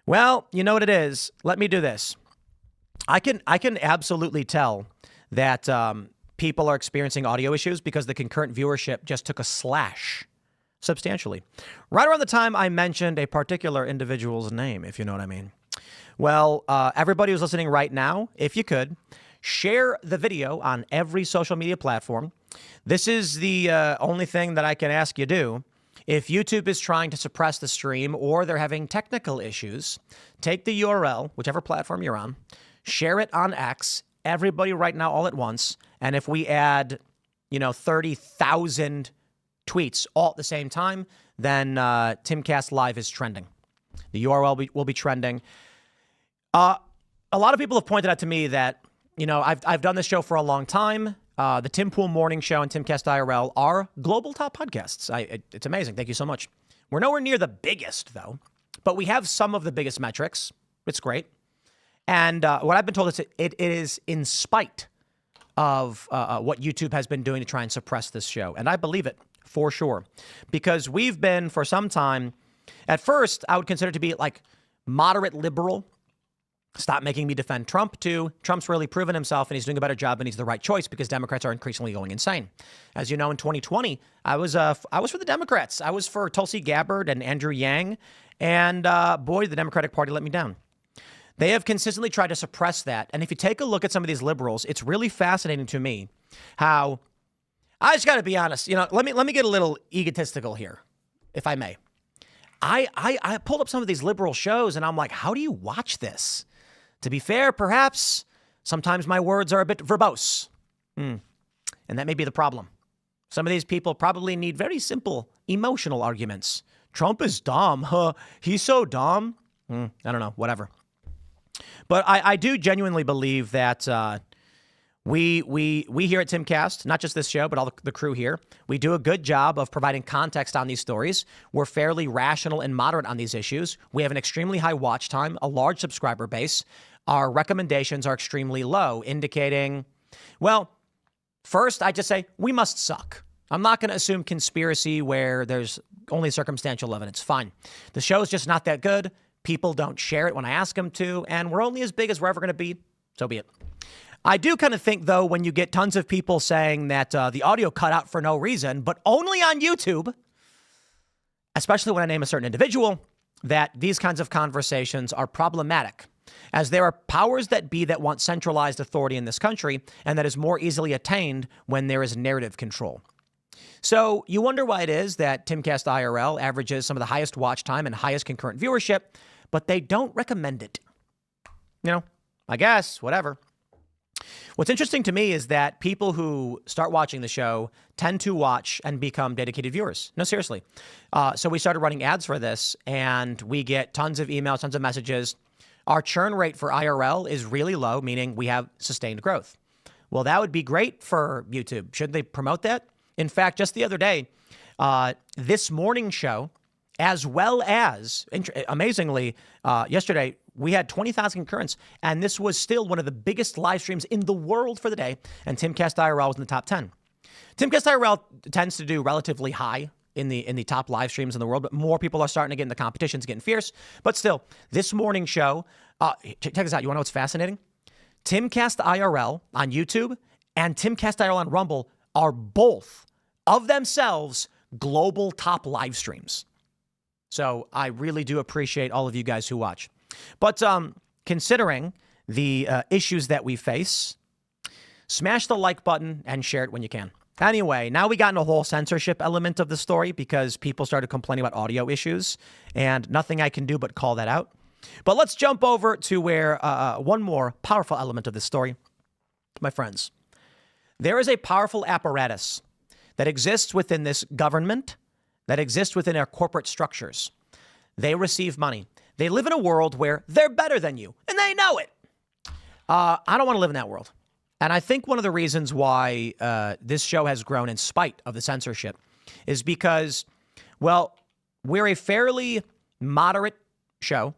Well, you know what it is. Let me do this. I can absolutely tell that people are experiencing audio issues because the concurrent viewership just took a slash substantially. Right around the time I mentioned a particular individual's name, if you know what I mean. Well, everybody who's listening right now, if you could, share the video on every social media platform. This is the only thing that I can ask you do. If YouTube is trying to suppress the stream or they're having technical issues, take the URL, whichever platform you're on, share it on X, everybody right now all at once. And if we add, 30,000 tweets all at the same time, then Timcast Live is trending. The URL will be trending. A lot of people have pointed out to me that, I've done this show for a long time. The Tim Pool Morning Show and Timcast IRL are global top podcasts. It's amazing. Thank you so much. We're nowhere near the biggest, though, but we have some of the biggest metrics. It's great. And what I've been told is it is in spite of what YouTube has been doing to try and suppress this show. And I believe it for sure, because we've been for some time. At first, I would consider it to be like moderate liberal. Stop making me defend Trump, too. Trump's really proven himself, and he's doing a better job, and he's the right choice because Democrats are increasingly going insane. As you know, in 2020, I was for the Democrats. I was for Tulsi Gabbard and Andrew Yang, and boy, the Democratic Party let me down. They have consistently tried to suppress that, and if you take a look at some of these liberals, it's really fascinating to me how, I just got to be honest, let me get a little egotistical here, if I may. I pulled up some of these liberal shows, and I'm like, how do you watch this? To be fair, perhaps sometimes my words are a bit verbose. And that may be the problem. Some of these people probably need very simple emotional arguments. Trump is dumb. He's so dumb. I don't know, whatever. But I do genuinely believe that we here at Timcast, not just this show, but all the crew here, we do a good job of providing context on these stories. We're fairly rational and moderate on these issues. We have an extremely high watch time, a large subscriber base. Our recommendations are extremely low, indicating, well, first, I just say we must suck. I'm not going to assume conspiracy where there's only circumstantial evidence. Fine. The show is just not that good. People don't share it when I ask them to, and we're only as big as we're ever going to be. So be it. I do kind of think, though, when you get tons of people saying that the audio cut out for no reason, but only on YouTube, especially when I name a certain individual, that these kinds of conversations are problematic, as there are powers that be that want centralized authority in this country, and that is more easily attained when there is narrative control. So you wonder why it is that Timcast IRL averages some of the highest watch time and highest concurrent viewership, but they don't recommend it. I guess, whatever. What's interesting to me is that people who start watching the show tend to watch and become dedicated viewers. No, seriously. So we started running ads for this, and we get tons of emails, tons of messages. Our churn rate for IRL is really low, meaning we have sustained growth. Well, that would be great for YouTube. Shouldn't they promote that? In fact, just the other day, this morning show, as well as, amazingly, yesterday, we had 20,000 concurrents, and this was still one of the biggest live streams in the world for the day, and Timcast IRL was in the top 10. Timcast IRL tends to do relatively high in the top live streams in the world, but more people are starting to get in the competitions, getting fierce. But still, this morning show, check this out. You want to know what's fascinating? Timcast IRL on YouTube and Timcast IRL on Rumble are both of themselves global top live streams. So I really do appreciate all of you guys who watch. But considering the issues that we face, smash the like button and share it when you can. Anyway, now we got in a whole censorship element of the story because people started complaining about audio issues, and nothing I can do but call that out. But let's jump over to where one more powerful element of this story. My friends, there is a powerful apparatus that exists within this government, that exists within our corporate structures. They receive money. They live in a world where they're better than you, and they know it. I don't want to live in that world. And I think one of the reasons why this show has grown in spite of the censorship is because, well, we're a fairly moderate show.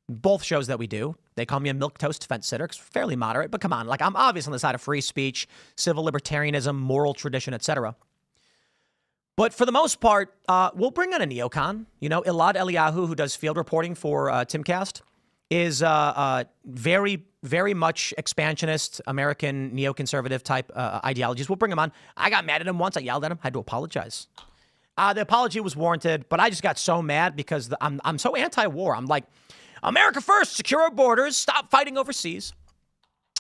Both shows that we do. They call me a milquetoast fence sitter. It's fairly moderate, but come on. Like, I'm obviously on the side of free speech, civil libertarianism, moral tradition, etc. But for the most part, we'll bring on a neocon. Elad Eliyahu, who does field reporting for Timcast, is very, very much expansionist, American neoconservative type ideologies. We'll bring him on. I got mad at him once. I yelled at him. I had to apologize. The apology was warranted, but I just got so mad because I'm so anti-war. I'm like, America first, secure our borders, stop fighting overseas.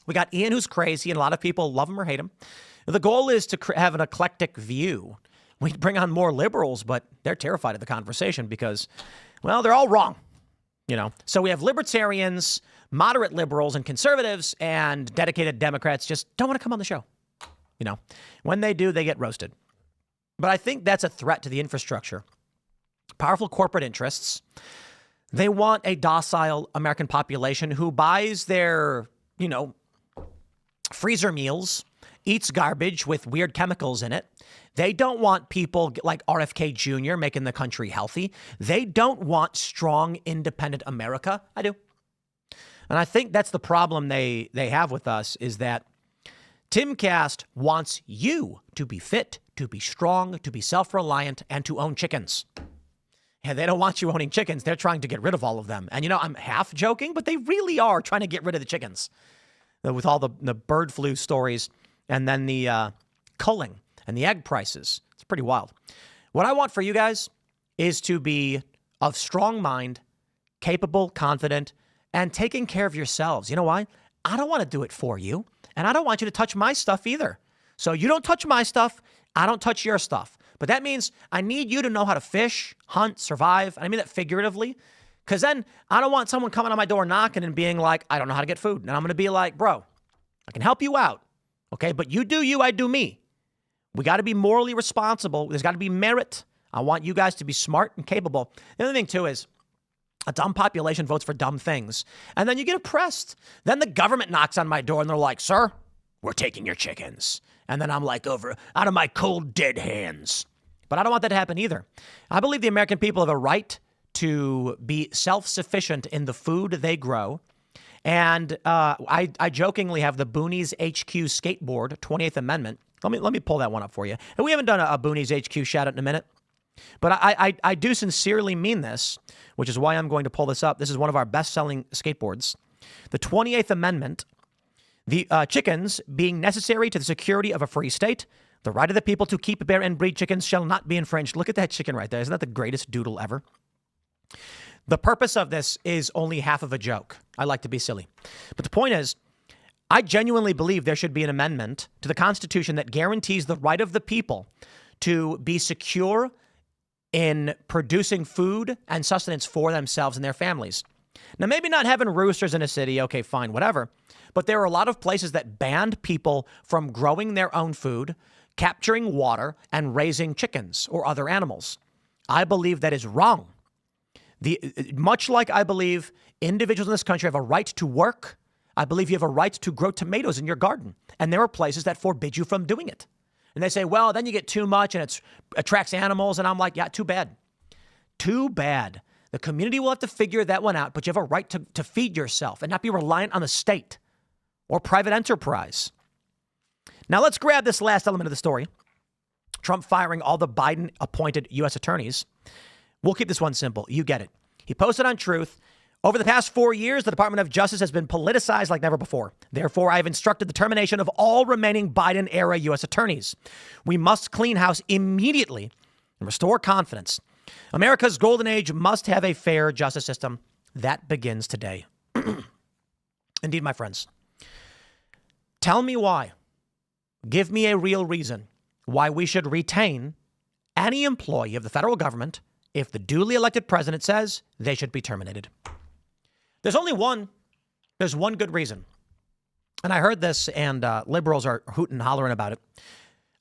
We got Ian, who's crazy, and a lot of people love him or hate him. The goal is to have an eclectic view. We bring on more liberals, but they're terrified of the conversation because, well, they're all wrong. So we have libertarians, moderate liberals, and conservatives, and dedicated Democrats just don't want to come on the show. When they do, they get roasted. But I think that's a threat to the infrastructure. Powerful corporate interests. They want a docile American population who buys their, freezer meals, eats garbage with weird chemicals in it. They don't want people like RFK Jr. making the country healthy. They don't want strong, independent America. I do. And I think that's the problem they have with us is that Timcast wants you to be fit, to be strong, to be self-reliant, and to own chickens. Yeah, they don't want you owning chickens. They're trying to get rid of all of them. And, I'm half joking, but they really are trying to get rid of the chickens with all the bird flu stories and then the culling and the egg prices. It's pretty wild. What I want for you guys is to be of strong mind, capable, confident, and taking care of yourselves. You know why? I don't want to do it for you, and I don't want you to touch my stuff either. So you don't touch my stuff, I don't touch your stuff. But that means I need you to know how to fish, hunt, survive. I mean that figuratively, because then I don't want someone coming on my door knocking and being like, I don't know how to get food. And I'm going to be like, bro, I can help you out. Okay, but you do you, I do me. We got to be morally responsible. There's got to be merit. I want you guys to be smart and capable. The other thing, too, is a dumb population votes for dumb things. And then you get oppressed. Then the government knocks on my door and they're like, sir, we're taking your chickens. And then I'm like, out of my cold, dead hands. But I don't want that to happen either. I believe the American people have a right to be self-sufficient in the food they grow. And I jokingly have the Boonies HQ skateboard, 28th Amendment. Let me pull that one up for you. And we haven't done a Boonies HQ shout out in a minute. But I do sincerely mean this, which is why I'm going to pull this up. This is one of our best-selling skateboards. The 28th Amendment, the chickens being necessary to the security of a free state, the right of the people to keep, bear, and breed chickens shall not be infringed. Look at that chicken right there. Isn't that the greatest doodle ever? The purpose of this is only half of a joke. I like to be silly. But the point is, I genuinely believe there should be an amendment to the Constitution that guarantees the right of the people to be secure in producing food and sustenance for themselves and their families. Now, maybe not having roosters in a city, okay, fine, whatever. But there are a lot of places that banned people from growing their own food, capturing water, and raising chickens or other animals. I believe that is wrong. Much like I believe individuals in this country have a right to work, I believe you have a right to grow tomatoes in your garden. And there are places that forbid you from doing it. And they say, well, then you get too much and it attracts animals. And I'm like, yeah, too bad. Too bad. The community will have to figure that one out, but you have a right to feed yourself and not be reliant on the state or private enterprise. Now let's grab this last element of the story. Trump firing all the Biden-appointed U.S. attorneys. We'll keep this one simple. You get it. He posted on Truth, over the past 4 years, the Department of Justice has been politicized like never before. Therefore, I have instructed the termination of all remaining Biden-era U.S. attorneys. We must clean house immediately and restore confidence. America's golden age must have a fair justice system. That begins today. Indeed, my friends. Tell me why. Give me a real reason why we should retain any employee of the federal government if the duly elected president says they should be terminated. There's only one. There's one good reason. And I heard this, and liberals are hooting and hollering about it.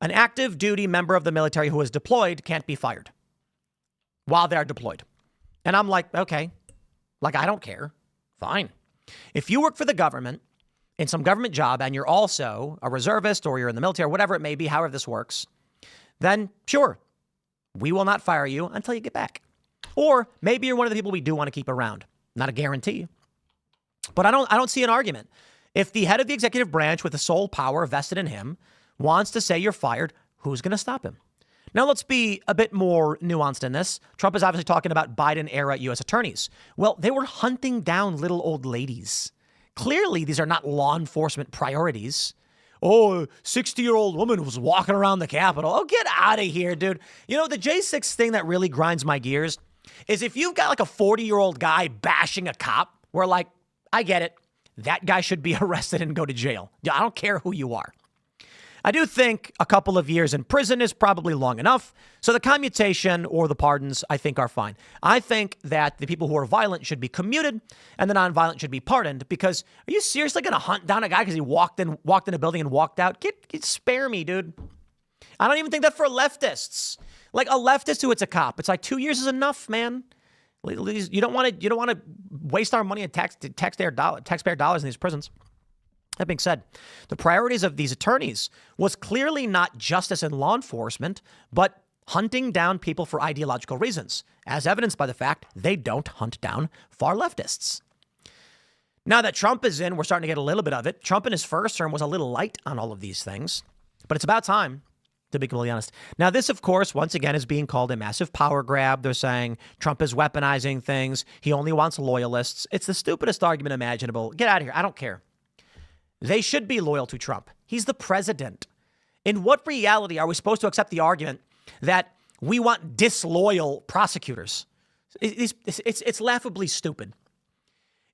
An active duty member of the military who is deployed can't be fired while they're deployed. And I'm like, okay, like, I don't care. Fine. If you work for the government in some government job and you're also a reservist or you're in the military, whatever it may be, however this works, then sure, we will not fire you until you get back. Or maybe you're one of the people we do want to keep around. Not a guarantee. But I don't see an argument. If the head of the executive branch with the sole power vested in him wants to say you're fired, who's going to stop him? Now, let's be a bit more nuanced in this. Trump is obviously talking about Biden-era U.S. attorneys. Well, they were hunting down little old ladies. Clearly, these are not law enforcement priorities. Oh, a 60-year-old woman was walking around the Capitol. Oh, get out of here, dude. You know, the J6 thing that really grinds my gears is if you've got like a 40-year-old guy bashing a cop, we're like, I get it. That guy should be arrested and go to jail. I don't care who you are. I do think a couple of years in prison is probably long enough. So the commutation or the pardons, I think, are fine. I think that the people who are violent should be commuted and the nonviolent should be pardoned, because are you seriously going to hunt down a guy because he walked in a building and walked out? Spare me, dude. I don't even think that for leftists. Like a leftist who it's a cop, it's like 2 years is enough, man. You don't want to waste our money and taxpayer dollars in these prisons. That being said, the priorities of these attorneys was clearly not justice and law enforcement, but hunting down people for ideological reasons, as evidenced by the fact they don't hunt down far leftists. Now that Trump is in, we're starting to get a little bit of it. Trump in his first term was a little light on all of these things, but it's about time, to be completely honest. Now, this, of course, once again, is being called a massive power grab. They're saying Trump is weaponizing things. He only wants loyalists. It's the stupidest argument imaginable. Get out of here. I don't care. They should be loyal to Trump. He's the president. In what reality are we supposed to accept the argument that we want disloyal prosecutors? It's laughably stupid.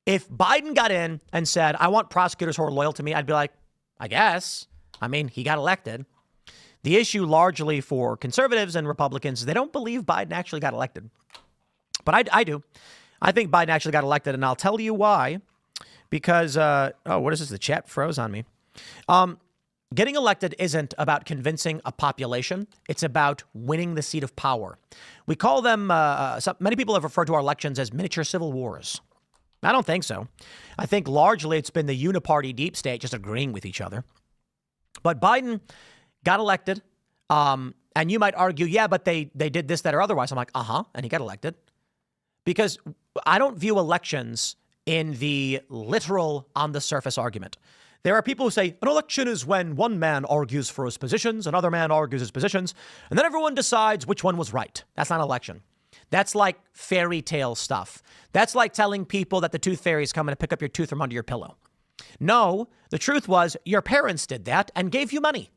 If Biden got in and said, I want prosecutors who are loyal to me, I'd be like, I guess. I mean, he got elected. The issue largely for conservatives and Republicans is they don't believe Biden actually got elected. But I do. I think Biden actually got elected, and I'll tell you why. Because, what is this? The chat froze on me. Getting elected isn't about convincing a population. It's about winning the seat of power. We call them, many people have referred to our elections as miniature civil wars. I don't think so. I think largely it's been the uniparty deep state just agreeing with each other. But Biden got elected, and you might argue, yeah, but they did this, that, or otherwise. I'm like, and he got elected. Because I don't view elections in the literal on the surface argument. There are people who say an election is when one man argues for his positions, another man argues his positions, and then everyone decides which one was right. That's not an election. That's like fairy tale stuff. That's like telling people that the tooth fairy is coming to pick up your tooth from under your pillow. No, the truth was your parents did that and gave you money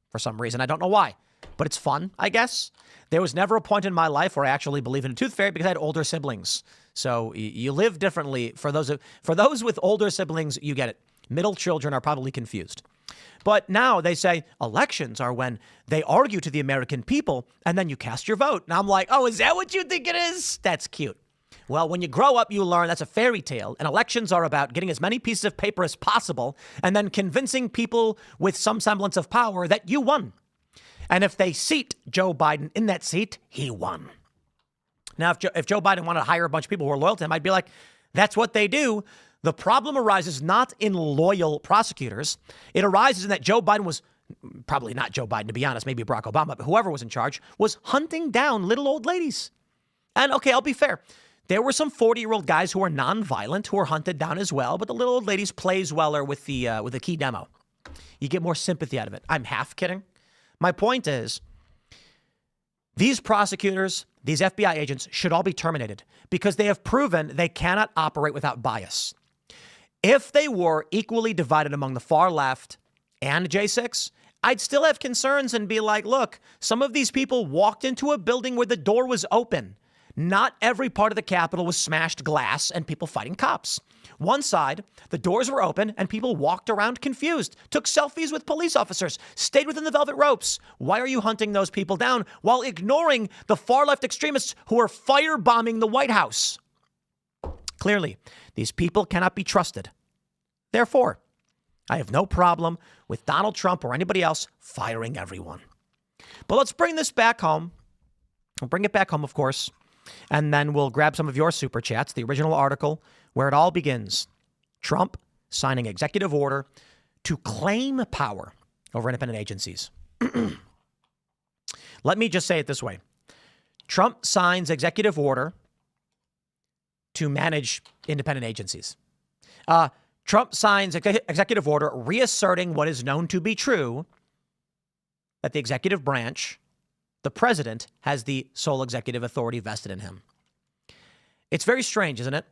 for some reason. I don't know why. but it's fun, I guess. There was never a point in my life where I actually believed in a tooth fairy because I had older siblings. So you live differently. For those with older siblings, you get it. Middle children are probably confused. But now they say elections are when they argue to the American people and then you cast your vote. And I'm like, oh, is that what you think it is? That's cute. Well, when you grow up, you learn that's a fairy tale. And elections are about getting as many pieces of paper as possible and then convincing people with some semblance of power that you won. And if they seat Joe Biden in that seat, he won. Now, if Joe Biden wanted to hire a bunch of people who are loyal to him, I'd be like, that's what they do. The problem arises not in loyal prosecutors. It arises in that Joe Biden was, probably not Joe Biden, to be honest, maybe Barack Obama, but whoever was in charge, was hunting down little old ladies. And okay, I'll be fair. There were some 40-year-old guys who were nonviolent who were hunted down as well, but the little old ladies plays weller with the key demo. You get more sympathy out of it. I'm half kidding. My point is, these prosecutors, these FBI agents should all be terminated because they have proven they cannot operate without bias. If they were equally divided among the far left and J6, I'd still have concerns and be like, look, some of these people walked into a building where the door was open. Not every part of the Capitol was smashed glass and people fighting cops. One side, the doors were open and people walked around confused, took selfies with police officers, stayed within the velvet ropes. Why are you hunting those people down while ignoring the far left extremists who are firebombing the White House? Clearly, these people cannot be trusted. Therefore, I have no problem with Donald Trump or anybody else firing everyone. But let's bring this back home. We'll bring it back home, of course. And then we'll grab some of your super chats, the original article where it all begins. Trump signing executive order to claim power over independent agencies. Let me just say it this way. Trump signs executive order to manage independent agencies. Trump signs executive order reasserting what is known to be true, that the executive branch, the president, has the sole executive authority vested in him. It's very strange, isn't it,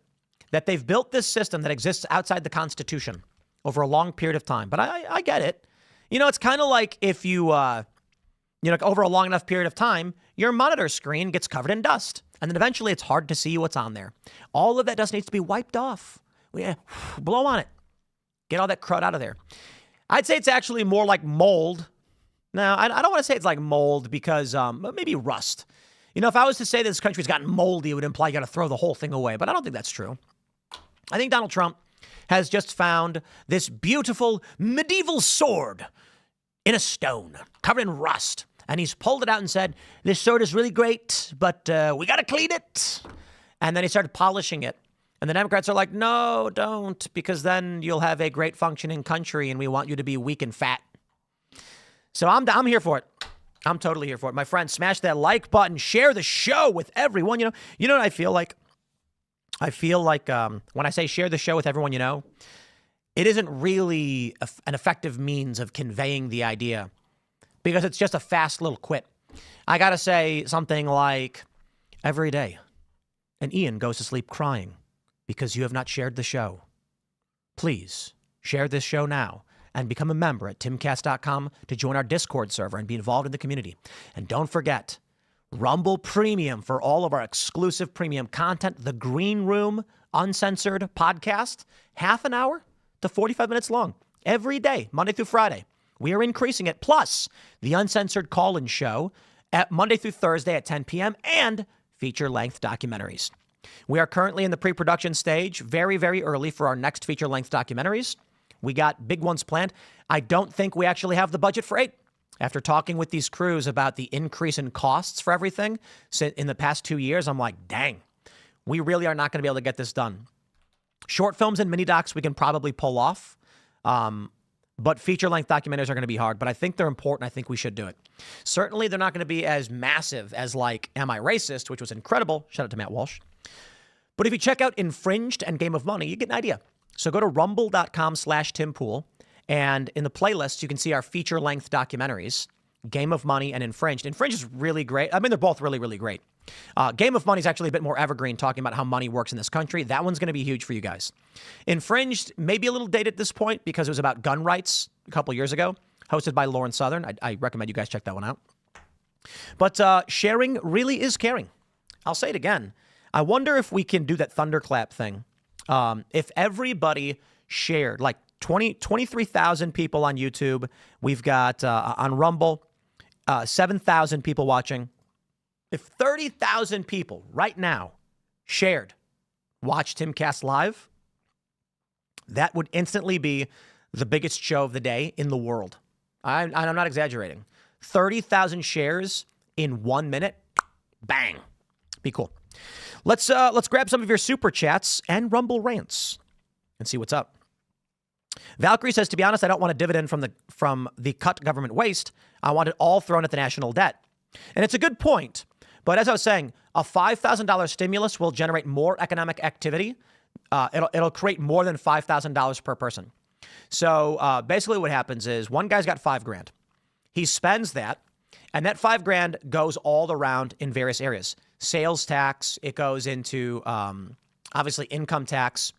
that they've built this system that exists outside the Constitution over a long period of time. But I get it. You know, it's kind of like if you, over a long enough period of time, your monitor screen gets covered in dust. And then eventually it's hard to see what's on there. All of that dust needs to be wiped off. Blow on it. Get all that crud out of there. I'd say it's actually more like mold. Now, I don't want to say it's like mold because maybe rust. You know, if I was to say this country's gotten moldy, it would imply you got to throw the whole thing away. But I don't think that's true. I think Donald Trump has just found this beautiful medieval sword in a stone covered in rust. And he's pulled it out and said, this sword is really great, but we got to clean it. And then he started polishing it. And the Democrats are like, no, don't, because then you'll have a great functioning country and we want you to be weak and fat. So I'm here for it. I'm totally here for it. My friends, smash that like button, share the show with everyone. You know what I feel like? I feel like when I say share the show with everyone, it isn't really an effective means of conveying the idea because it's just a fast little quip. I got to say something like, every day, an Ian goes to sleep crying because you have not shared the show. Please share this show now and become a member at timcast.com to join our Discord server and be involved in the community. And don't forget, Rumble Premium for all of our exclusive premium content. The Green Room Uncensored podcast, half an hour to 45 minutes long every day, Monday through Friday. We are increasing it. Plus, the Uncensored Call-In Show at Monday through Thursday at 10 p.m. and feature-length documentaries. We are currently in the pre-production stage, very, very early for our next feature-length documentaries. We got big ones planned. I don't think we actually have the budget for 8. After talking with these crews about the increase in costs for everything in the past 2 years, I'm like, dang, we really are not going to be able to get this done. Short films and mini docs we can probably pull off, but feature-length documentaries are going to be hard. But I think they're important. I think we should do it. Certainly, they're not going to be as massive as like Am I Racist, which was incredible. Shout out to Matt Walsh. But if you check out Infringed and Game of Money, you get an idea. So go to rumble.com/TimPool. And in the playlist, you can see our feature-length documentaries, Game of Money and Infringed. Infringed is really great. I mean, they're both really, really great. Game of Money is actually a bit more evergreen, talking about how money works in this country. That one's going to be huge for you guys. Infringed may be a little dated at this point because it was about gun rights a couple years ago, hosted by Lauren Southern. I recommend you guys check that one out. But sharing really is caring. I'll say it again. I wonder if we can do that thunderclap thing. If everybody shared, like 23,000 people on YouTube, we've got on Rumble, 7,000 people watching. If 30,000 people right now shared, watch Timcast live, that would instantly be the biggest show of the day in the world. I'm not exaggerating. 30,000 shares in 1 minute, bang, be cool. Let's grab some of your super chats and Rumble rants and see what's up. Valkyrie says, to be honest, I don't want a dividend from the cut government waste. I want it all thrown at the national debt. And it's a good point. But as I was saying, a $5,000 stimulus will generate more economic activity. It'll create more than $5,000 per person. So basically what happens is one guy's got $5,000. He spends that, and that $5,000 goes all around in various areas. Sales tax, it goes into obviously income tax.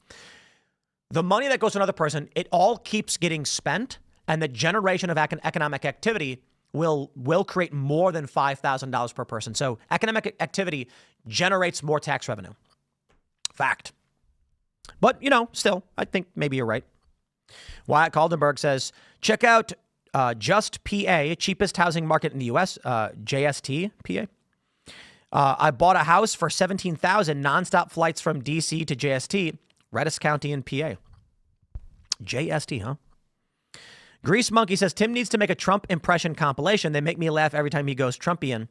The money that goes to another person, it all keeps getting spent, and the generation of economic activity will create more than $5,000 per person. So economic activity generates more tax revenue. Fact. But, still, I think maybe you're right. Wyatt Kaldenberg says, check out Just PA, cheapest housing market in the U.S., JST, PA. I bought a house for $17,000, nonstop flights from D.C. to JST, Redis County in PA. JST, huh? Grease Monkey says, Tim needs to make a Trump impression compilation. They make me laugh every time he goes Trumpian.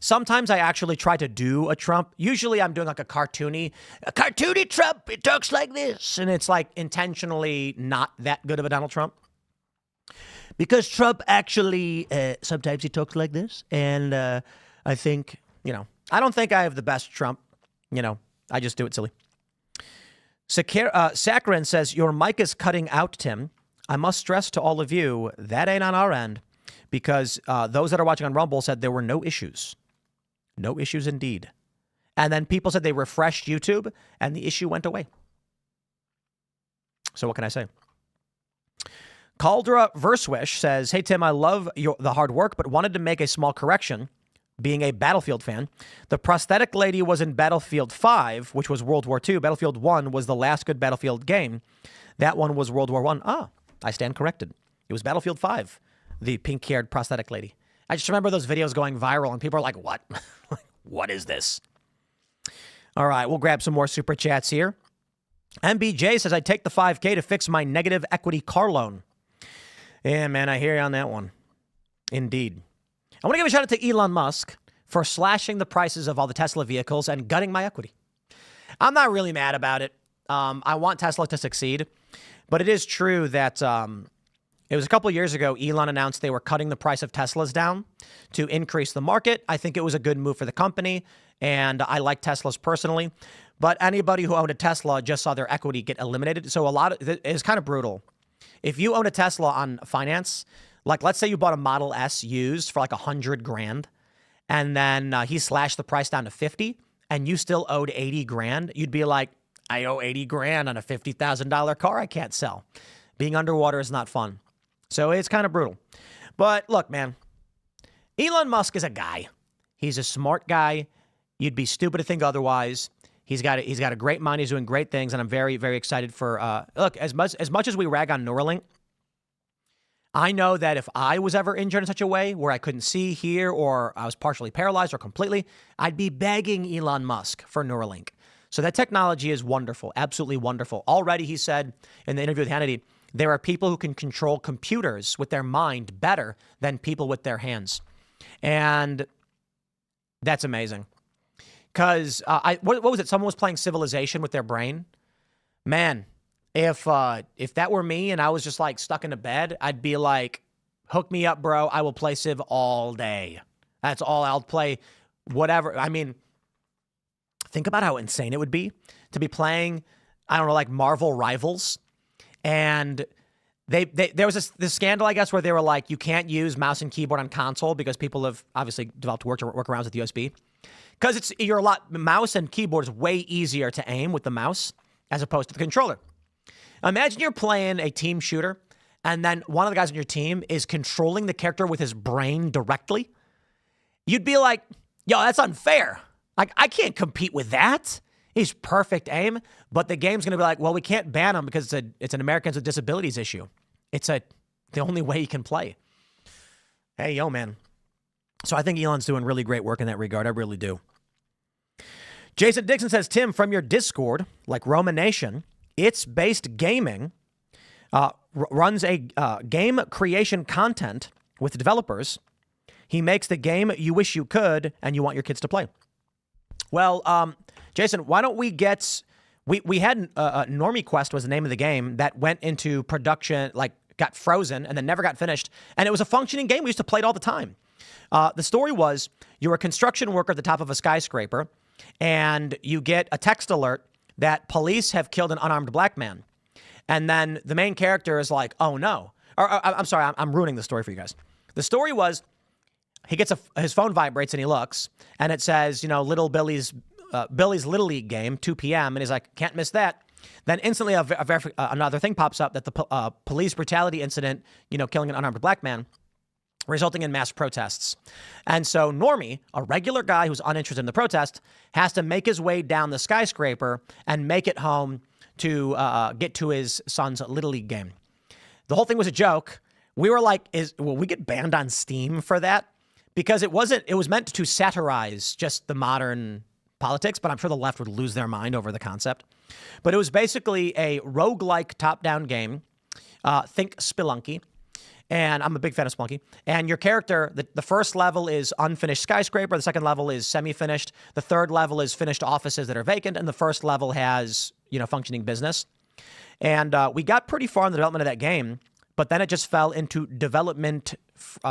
Sometimes I actually try to do a Trump. Usually I'm doing like a cartoony Trump. It talks like this. And it's like intentionally not that good of a Donald Trump. Because Trump actually, sometimes he talks like this. And I think, I don't think I have the best Trump. I just do it silly. Saccharin says, your mic is cutting out, Tim. I must stress to all of you, that ain't on our end. Because those that are watching on Rumble said there were no issues. No issues indeed. And then people said they refreshed YouTube and the issue went away. So what can I say? Caldra Verswish says, hey, Tim, I love the hard work, but wanted to make a small correction. Being a Battlefield fan, the prosthetic lady was in Battlefield 5, which was World War II. Battlefield 1 was the last good Battlefield game. That one was World War 1. I stand corrected. It was Battlefield 5, the pink-haired prosthetic lady. I just remember those videos going viral, and people are like, what? What is this? All right, we'll grab some more super chats here. MBJ says, I'd take the $5K to fix my negative equity car loan. Yeah, man, I hear you on that one. Indeed. I want to give a shout out to Elon Musk for slashing the prices of all the Tesla vehicles and gutting my equity. I'm not really mad about it. I want Tesla to succeed, but it is true that it was a couple of years ago, Elon announced they were cutting the price of Teslas down to increase the market. I think it was a good move for the company, and I like Teslas personally. But anybody who owned a Tesla just saw their equity get eliminated. So it's kind of brutal. If you own a Tesla on finance, like let's say you bought a Model S used for like $100,000, and then he slashed the price down to 50, and you still owed $80,000, you'd be like, I owe $80,000 on a $50,000 car I can't sell. Being underwater is not fun. So it's kind of brutal. But look, man, Elon Musk is a guy. He's a smart guy. You'd be stupid to think otherwise. He's got a great mind. He's doing great things, and I'm very, very excited for. Look, as much as we rag on Neuralink, I know that if I was ever injured in such a way where I couldn't see, hear, or I was partially paralyzed or completely, I'd be begging Elon Musk for Neuralink. So that technology is wonderful, absolutely wonderful. Already, he said in the interview with Hannity, there are people who can control computers with their mind better than people with their hands. And that's amazing. Because, what was it? Someone was playing Civilization with their brain. Man, if that were me and I was just like stuck in a bed, I'd be like, hook me up, bro. I will play Civ all day. That's all I'll play. Whatever. I mean, think about how insane it would be to be playing, I don't know, like Marvel Rivals. And there was this scandal, I guess, where they were like, you can't use mouse and keyboard on console because people have obviously developed workarounds with USB. Because mouse and keyboard is way easier to aim with the mouse as opposed to the controller. Imagine you're playing a team shooter and then one of the guys on your team is controlling the character with his brain directly, you'd be like, yo, that's unfair. Like, I can't compete with that. He's perfect aim, but the game's going to be like, well, we can't ban him because it's an Americans with Disabilities issue. It's the only way he can play. Hey, yo, man. So I think Elon's doing really great work in that regard. I really do. Jason Dixon says, Tim, from your Discord, like Roman Nation, It's Based Gaming runs a game creation content with developers. He makes the game you wish you could and you want your kids to play. Well, Jason, why don't we get... We had Normie Quest was the name of the game that went into production, like got frozen and then never got finished. And it was a functioning game. We used to play it all the time. The story was you're a construction worker at the top of a skyscraper and you get a text alert that police have killed an unarmed black man. And then the main character is like, oh no. I'm sorry, I'm ruining the story for you guys. The story was he gets his phone vibrates and he looks and it says, you know, little Billy's Little League game, 2 p.m. And he's like, can't miss that. Then instantly another thing pops up that the police brutality incident, you know, killing an unarmed black man, resulting in mass protests. And so Normie, a regular guy who's uninterested in the protest, has to make his way down the skyscraper and make it home to get to his son's Little League game. The whole thing was a joke. We were like, will we get banned on Steam for that? Because it was meant to satirize just the modern politics, but I'm sure the left would lose their mind over the concept. But it was basically a roguelike top-down game. Think Spelunky. And I'm a big fan of Spelunky. And your character, the first level is unfinished skyscraper. The second level is semi-finished. The third level is finished offices that are vacant. And the first level has, you know, functioning business. And we got pretty far in the development of that game, but then it just fell into development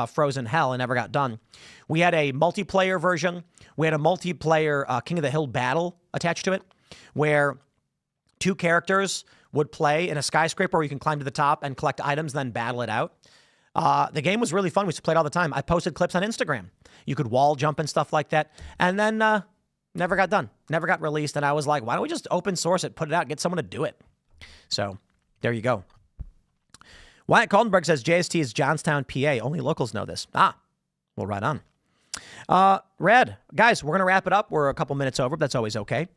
frozen hell and never got done. We had a multiplayer version. We had a multiplayer King of the Hill battle attached to it, where two characters would play in a skyscraper where you can climb to the top and collect items, then battle it out. The game was really fun. We used to play it all the time. I posted clips on Instagram. You could wall jump and stuff like that. And then never got done, never got released. And I was like, why don't we just open source it, put it out, get someone to do it? So there you go. Wyatt Kaldenberg says JST is Johnstown, PA. Only locals know this. Well, right on. Red, guys, we're going to wrap it up. We're a couple minutes over, but that's always okay.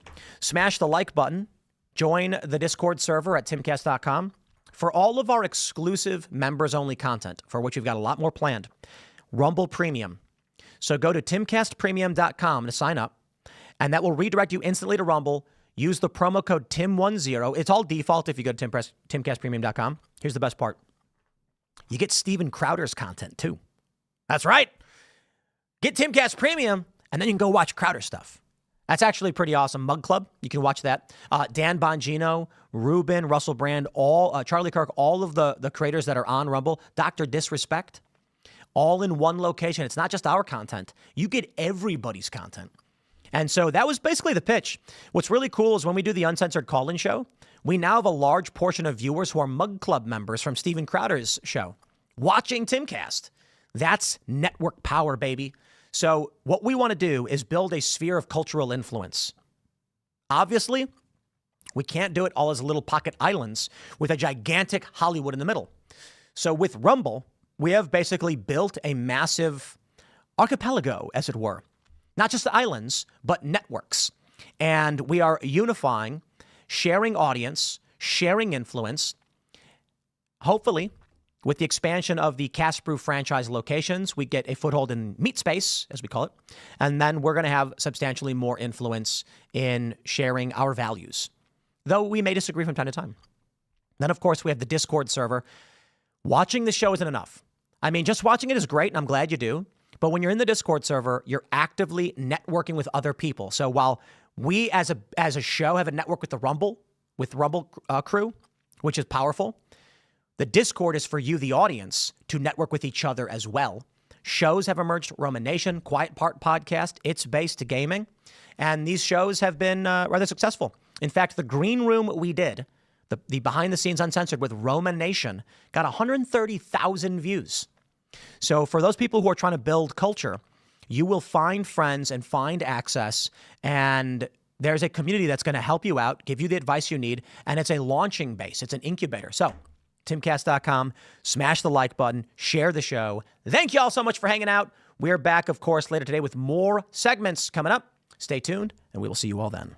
Smash the like button. Join the Discord server at timcast.com for all of our exclusive members-only content, for which we've got a lot more planned. Rumble Premium. So go to timcastpremium.com to sign up, and that will redirect you instantly to Rumble. Use the promo code TIM10. It's all default if you go to timcastpremium.com. Here's the best part. You get Steven Crowder's content, too. That's right. Get Timcast Premium, and then you can go watch Crowder stuff. That's actually pretty awesome. Mug Club, you can watch that. Dan Bongino, Ruben, Russell Brand, Charlie Kirk, all of the creators that are on Rumble, Dr. Disrespect, all in one location. It's not just our content. You get everybody's content. And so that was basically the pitch. What's really cool is when we do the Uncensored Call-In show, we now have a large portion of viewers who are Mug Club members from Steven Crowder's show watching Timcast. That's network power, baby. So what we want to do is build a sphere of cultural influence. Obviously, we can't do it all as little pocket islands with a gigantic Hollywood in the middle. So with Rumble, we have basically built a massive archipelago, as it were. Not just the islands, but networks. And we are unifying, sharing audience, sharing influence. Hopefully, with the expansion of the Cast Brew franchise locations, we get a foothold in meat space, as we call it. And then we're going to have substantially more influence in sharing our values, though we may disagree from time to time. Then, of course, we have the Discord server. Watching the show isn't enough. I mean, just watching it is great, and I'm glad you do. But when you're in the Discord server, you're actively networking with other people. So while we as a show have a network with the Rumble crew, which is powerful, the Discord is for you, the audience, to network with each other as well. Shows have emerged: Roman Nation, Quiet Part Podcast, It's Based Gaming. And these shows have been rather successful. In fact, the green room we did, the behind the scenes uncensored with Roman Nation, got 130,000 views. So for those people who are trying to build culture, you will find friends and find access, and there's a community that's going to help you out, give you the advice you need, and it's a launching base. It's an incubator. So timcast.com. Smash the like button. Share the show. Thank you all so much for hanging out. We're back, of course, later today with more segments coming up. Stay tuned, and we will see you all then.